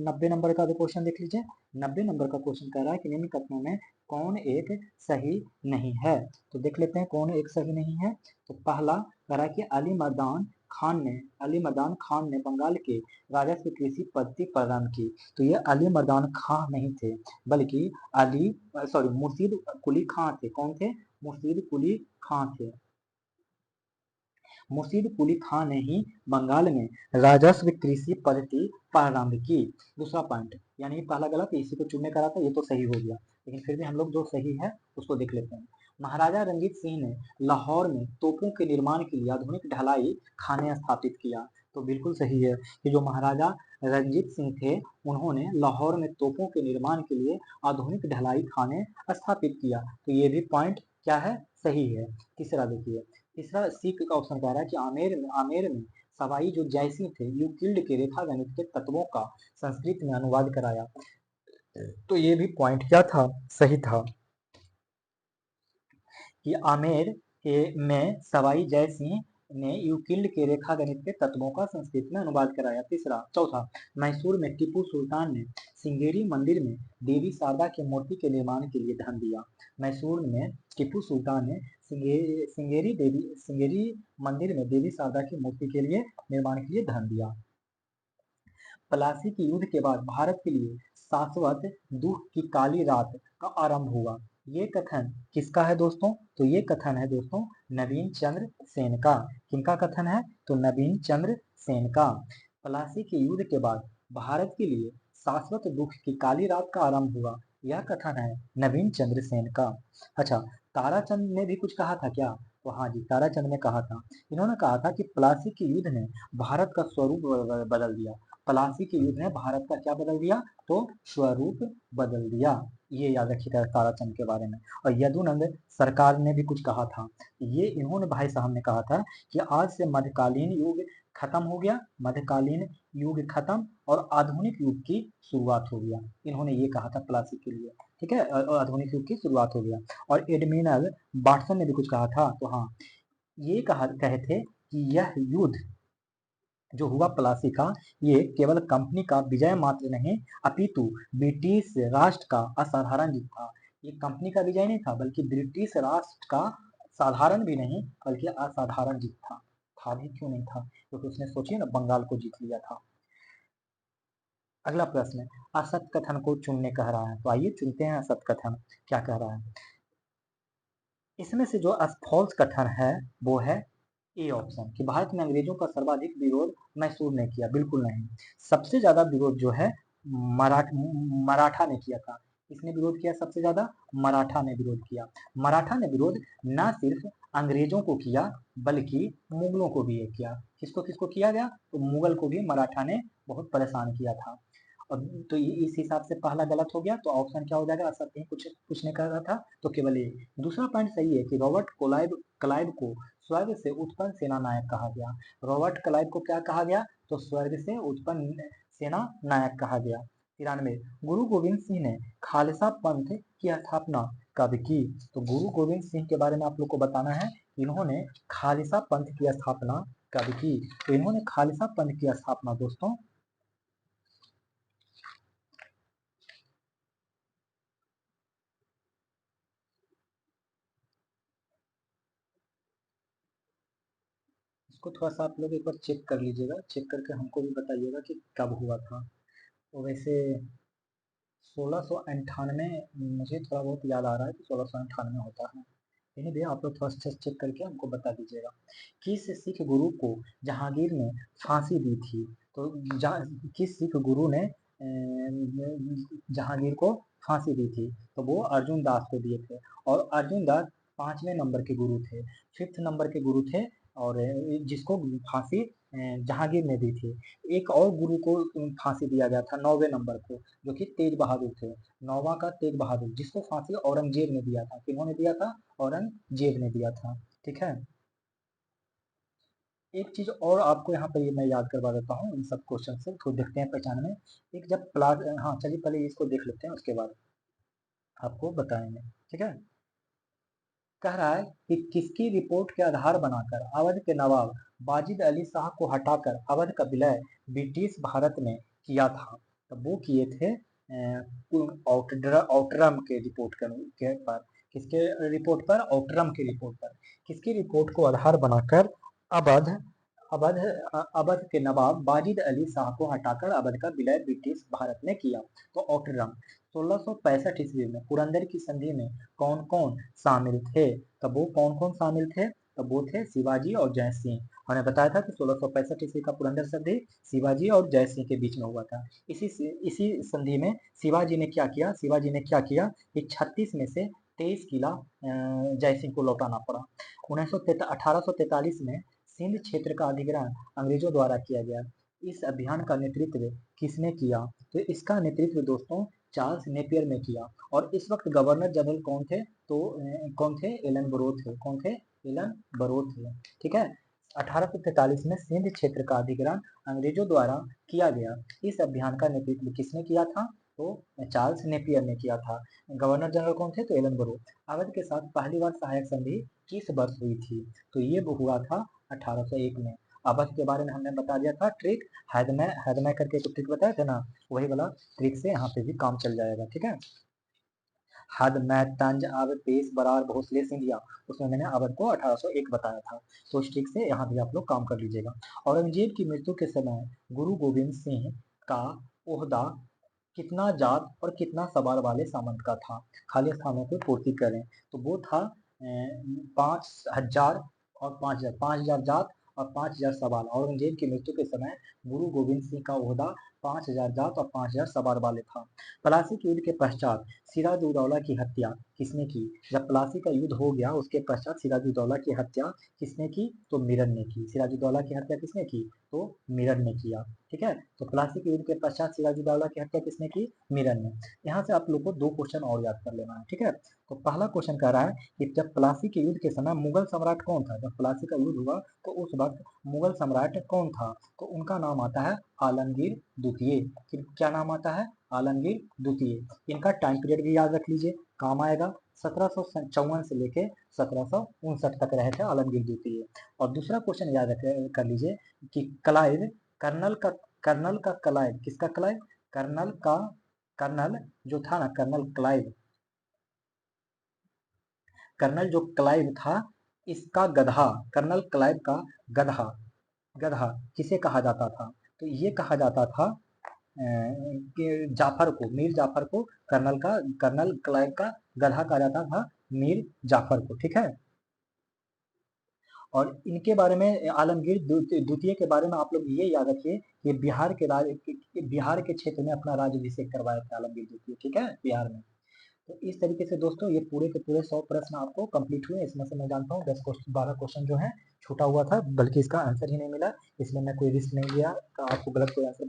90 नंबर का भी क्वेश्चन देख लीजिए। 90 नंबर का क्वेश्चन कह रहा है कि निम्न कथनों में कौन एक सही नहीं है। तो देख लेते हैं कौन एक सही नहीं है। तो पहला कह रहा है कि अली मर्दान खान ने बंगाल के राजस्व कृषि पद्धति प्रदान की। तो ये अली मर्दान खान नहीं थे, बल्कि मुर्शीद कुली खां थे। कौन थे? मुर्शीद कुली खां थे। मुर्शीद कुली खां ने ही बंगाल में राजस्व कृषि पद्धति प्रारंभ की। दूसरा पॉइंट यानी पहला गलत, इसी को चुनने का रहा था, ये तो सही हो गया, लेकिन फिर भी हम लोग जो सही है उसको देख लेते हैं। महाराजा रंजीत सिंह ने लाहौर में तोपों के निर्माण के लिए आधुनिक ढलाई खाने स्थापित किया। तो बिल्कुल सही है कि जो महाराजा रंजीत सिंह थे उन्होंने लाहौर में तोपों के निर्माण के लिए आधुनिक ढलाई खाने स्थापित किया। तो ये भी पॉइंट क्या है? सही है। तीसरा देखिए, तीसरा सी का ऑप्शन कह रहा है कि आमेर में सवाई जो जयसिंह थे यूक्लिड के रेखा गणित के तत्वों का संस्कृत में अनुवाद कराया। तो ये भी पॉइंट क्या था? सही था कि आमेर में सवाई जयसिंह ने यूक्लिड के रेखा गणित के तत्वों का संस्कृत में अनुवाद कराया। चौथा, मैसूर में टीपू सुल्तान ने सिंगेरी मंदिर में देवी शारदा की मूर्ति के निर्माण के लिए धन दिया। मैसूर में टीपू सुल्तान ने सिंगेरी मंदिर में देवी शारदा की मूर्ति के लिए निर्माण के लिए धन दिया। प्लासी के युद्ध के बाद भारत के लिए शाश्वत दुख की काली रात का आरंभ हुआ। ये कथन किसका है दोस्तों? तो ये कथन है दोस्तों नवीन चंद्र सेन का। किनका कथन है? तो नवीन चंद्र सेन का। प्लासी के युद्ध के बाद भारत के लिए शाश्वत दुख की काली रात का आरंभ हुआ, यह कथन है नवीन चंद्र सेन का। अच्छा, ताराचंद ने भी कुछ कहा था क्या? तो हाँ जी, ताराचंद ने कहा था। इन्होंने कहा था कि प्लासी के युद्ध ने भारत का स्वरूप बदल दिया। प्लासी के युद्ध ने भारत का क्या बदल दिया? तो स्वरूप बदल दिया। ये याद रखिएगा ताराचंद के बारे में। और यदुनंद सरकार ने भी कुछ कहा था। ये इन्होंने भाई साहब ने कहा था कि आज से मध्यकालीन युग खत्म हो गया, मध्यकालीन युग खत्म और आधुनिक युग की शुरुआत हो गया। इन्होंने ये कहा था प्लासी के लिए, ठीक है, और आधुनिक युग की शुरुआत हो गया। और एडमिरल बाटसन ने भी कुछ कहा था। तो हाँ, ये कहे थे कि यह युद्ध जो हुआ प्लासी का, ये केवल कंपनी का विजय मात्र नहीं अपितु ब्रिटिश राष्ट्र का असाधारण जीत था। ये कंपनी का विजय नहीं था, बल्कि ब्रिटिश राष्ट्र का साधारण भी नहीं बल्कि असाधारण जीत था। था भी क्यों नहीं था? क्योंकि उसने सोचिए ना, बंगाल को जीत लिया था। अगला प्रश्न, असत कथन को चुनने कह रहा है। तो आइए चुनते हैं असत कथन क्या कह रहा है। इसमें से जो फॉल्स कथन है वो है ए ऑप्शन कि भारत में अंग्रेजों का सर्वाधिक विरोध मैसूर ने किया। बिल्कुल नहीं। सबसे ज्यादा विरोध जो है मराठा ने किया था। किसने विरोध किया सबसे ज्यादा? मराठा ने विरोध किया। मराठा ने विरोध न सिर्फ अंग्रेजों को किया बल्कि मुगलों को भी किया। किसको किसको किया गया? तो मुगल को भी मराठा ने बहुत परेशान किया था। और तो इस हिसाब से पहला गलत हो गया। तो ऑप्शन क्या हो जाएगा? असत्य कुछ पूछने का रहा था तो केवल ये। दूसरा पॉइंट सही है कि रॉबर्ट क्लाइव को स्वर्ग से उत्पन्न सेना नायक कहा गया। रॉबर्ट क्लाइव को क्या कहा गया? तो स्वर्ग से उत्पन्न सेना नायक कहा गया। 93, गुरु गोविंद सिंह ने खालसा पंथ की स्थापना कब की? तो गुरु गोविंद सिंह के बारे में आप लोग को बताना है। इन्होंने खालसा पंथ की स्थापना कब की? तो इन्होंने खालसा पंथ की स्थापना दोस्तों इसको थोड़ा सा आप लोग एक बार चेक कर लीजिएगा, चेक करके हमको भी बताइएगा कि कब हुआ था। तो वैसे 1698, मुझे थोड़ा बहुत याद आ रहा है कि 1698 होता है। लेकिन भैया आप लोग थोड़ा सा चेक करके हमको बता दीजिएगा। किस सिख गुरु को जहांगीर ने फांसी दी थी? तो किस सिख गुरु ने जहांगीर को फांसी दी थी? तो वो अर्जुन दास को दिए थे। और अर्जुन दास 5वें नंबर के गुरु थे। 5th नंबर के गुरु थे और जिसको फांसी जहांगीर ने दी थी। एक और गुरु को फांसी दिया गया था 9वें नंबर को, जो कि तेज बहादुर थे। 9वां का तेज बहादुर, जिसको फांसी औरंगजेब ने दिया था। किन्होंने दिया था? औरंगजेब ने दिया था। ठीक है। एक चीज और आपको यहाँ पे ये मैं याद करवा देता हूँ इन सब क्वेश्चन से, तो देखते हैं पहचान में। एक जब प्लाज हाँ चलिए पहले इसको देख लेते हैं, उसके बाद आपको बताएंगे। ठीक है। कह रहा है कि किसकी रिपोर्ट के आधार बनाकर अवध के नवाब वाजिद अली शाह को हटाकर अवध का विलय ब्रिटिश भारत में किया था। तो वो किए थे आउटरम के रिपोर्ट के पर। किसके रिपोर्ट पर? आउटरम के रिपोर्ट पर। किसकी रिपोर्ट को आधार बनाकर अवध अवध अवध के नवाब वाजिद अली शाह को हटाकर अवध का विलय ब्रिटिश भारत में किया? तो आउटरम 1665 ईस्वी में पुरंदर की संधि में कौन कौन शामिल थे? तब वो कौन कौन शामिल थे? तब वो थे शिवाजी और जय सिंह। हमने बताया था कि 1665 ईस्वी का पुरंदर संधि शिवाजी और जय सिंह के बीच में हुआ था। इसी संधि में शिवाजी ने क्या किया? शिवाजी ने क्या किया कि 36 में से 23 किला जय सिंह को लौटाना पड़ा। 1843 में सिंध क्षेत्र का अधिग्रहण अंग्रेजों द्वारा किया गया। इस अभियान का नेतृत्व किसने किया? तो इसका नेतृत्व दोस्तों चार्ल्स नेपियर ने किया। और इस वक्त गवर्नर जनरल कौन थे? तो कौन थे? एलन बरो थे। कौन थे? एलन बरो थे। ठीक है। 1843 में सिंध क्षेत्र का अधिग्रहण अंग्रेजों द्वारा किया गया। इस अभियान का नेतृत्व किसने किया था? तो चार्ल्स नेपियर ने किया था। गवर्नर जनरल कौन थे? तो एलन बरो। अवध के साथ पहली बार सहायक संधि किस वर्ष हुई थी? तो ये हुआ था 1801 में। अवध के बारे में हमने बता दिया था ट्रिक, हैदमै करके एक ट्रिक बताया था ना, वही वाला ट्रिक से यहाँ पे भी काम चल जाएगा। ठीक है। हद मैं तंज अब पेश बरार भोसले सिंधिया, उसमें मैंने अवध को 1801 बताया था। तो उस ट्रिक से यहाँ भी आप लोग काम कर लीजिएगा। औरंगजेब की मृत्यु के समय गुरु गोविंद सिंह का ओहदा कितना जात और कितना सवार वाले सामंत का था? खाली स्थानों की पूर्ति करें। तो वो था 5,000 और 5,000, 5,000 जात और 5,000 सवाल। औरंगजेब की मृत्यु के समय गुरु गोविंद सिंह का ओहदा 5,000 जात और 5,000 सवार वाले था। प्लासी के युद्ध के पश्चात सिराजुद्दौला की हत्या किसने की? जब प्लासी का युद्ध हो गया उसके पश्चात सिराजुद्दौला की हत्या किसने की? तो मीरन ने की। सिराजुद्दौला की हत्या किसने की? तो मीरन ने किया। ठीक है। तो प्लासी के युद्ध के पश्चात सिराजुद्दौला की हत्या किसने की? मीरन ने। यहाँ से आप लोग को 2 क्वेश्चन और याद कर लेना है। ठीक है। तो पहला क्वेश्चन कह रहा है कि जब प्लासी के युद्ध के समय मुगल सम्राट कौन था? जब प्लासी का युद्ध हुआ तो उस वक्त मुगल सम्राट कौन था? तो उनका नाम आता है आलमगीर द्वितीय। क्या नाम आता है? आलमगीर द्वितीय। इनका टाइम पीरियड भी याद रख लीजिए, काम आएगा। 1754 से लेके 1759 तक रहे थे आलमगीर द्वितीय। और दूसरा क्वेश्चन याद कर लीजिए कि क्लाइव, कर्नल का क्लाइव, किसका क्लाइव? कर्नल जो था ना, कर्नल जो क्लाइव था, इसका गधा, कर्नल क्लाइव का गधा गधा किसे कहा जाता था? तो ये कहा जाता था कि जाफर को, मीर जाफर को कर्नल क्लाइव का गधा कहा जाता था, मीर जाफर को। ठीक है। और इनके बारे में, आलमगीर द्वितीय के बारे में आप लोग ये याद रखिए कि बिहार के क्षेत्र में अपना राज्याभिषेक करवाया था आलमगीर द्वितीय। ठीक है, बिहार में। तो इस तरीके से दोस्तों ये पूरे के पूरे 100 प्रश्न आपको कंप्लीट हुए। इसमें से मैं जानता हूँ 12 क्वेश्चन जो है छूटा हुआ था, बल्कि इसका आंसर ही नहीं मिला। इसलिए मैं कोई रिस्क नहीं लिया तो आपको गलत कोई आंसर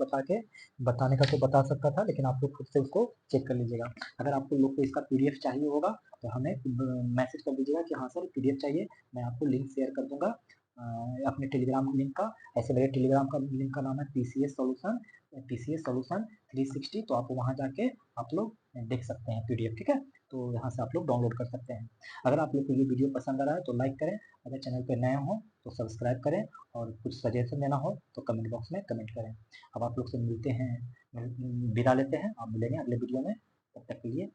बताने का तो बता सकता था, लेकिन आप लोग खुद से उसको चेक कर लीजिएगा। अगर आपको लोग को इसका पीडीएफ चाहिए होगा तो हमें मैसेज कर दीजिएगा कि हाँ सर पीडीएफ चाहिए, मैं आपको लिंक शेयर कर दूंगा अपने टेलीग्राम लिंक का। ऐसे मेरे टेलीग्राम का लिंक का नाम है पीसीएस सोल्यूशन 360। तो आप वहाँ जाके आप लोग देख सकते हैं पीडीएफ। ठीक है। तो यहाँ से आप लोग डाउनलोड कर सकते हैं। अगर आप लोग को ये वीडियो पसंद आ रहा है तो लाइक करें, अगर चैनल पे नए हो तो सब्सक्राइब करें, और कुछ सजेशन देना हो तो कमेंट बॉक्स में कमेंट करें। अब आप लोग से मिलते हैं, विदा लेते हैं। आप मिलेंगे अगले वीडियो में। तब तक के लिए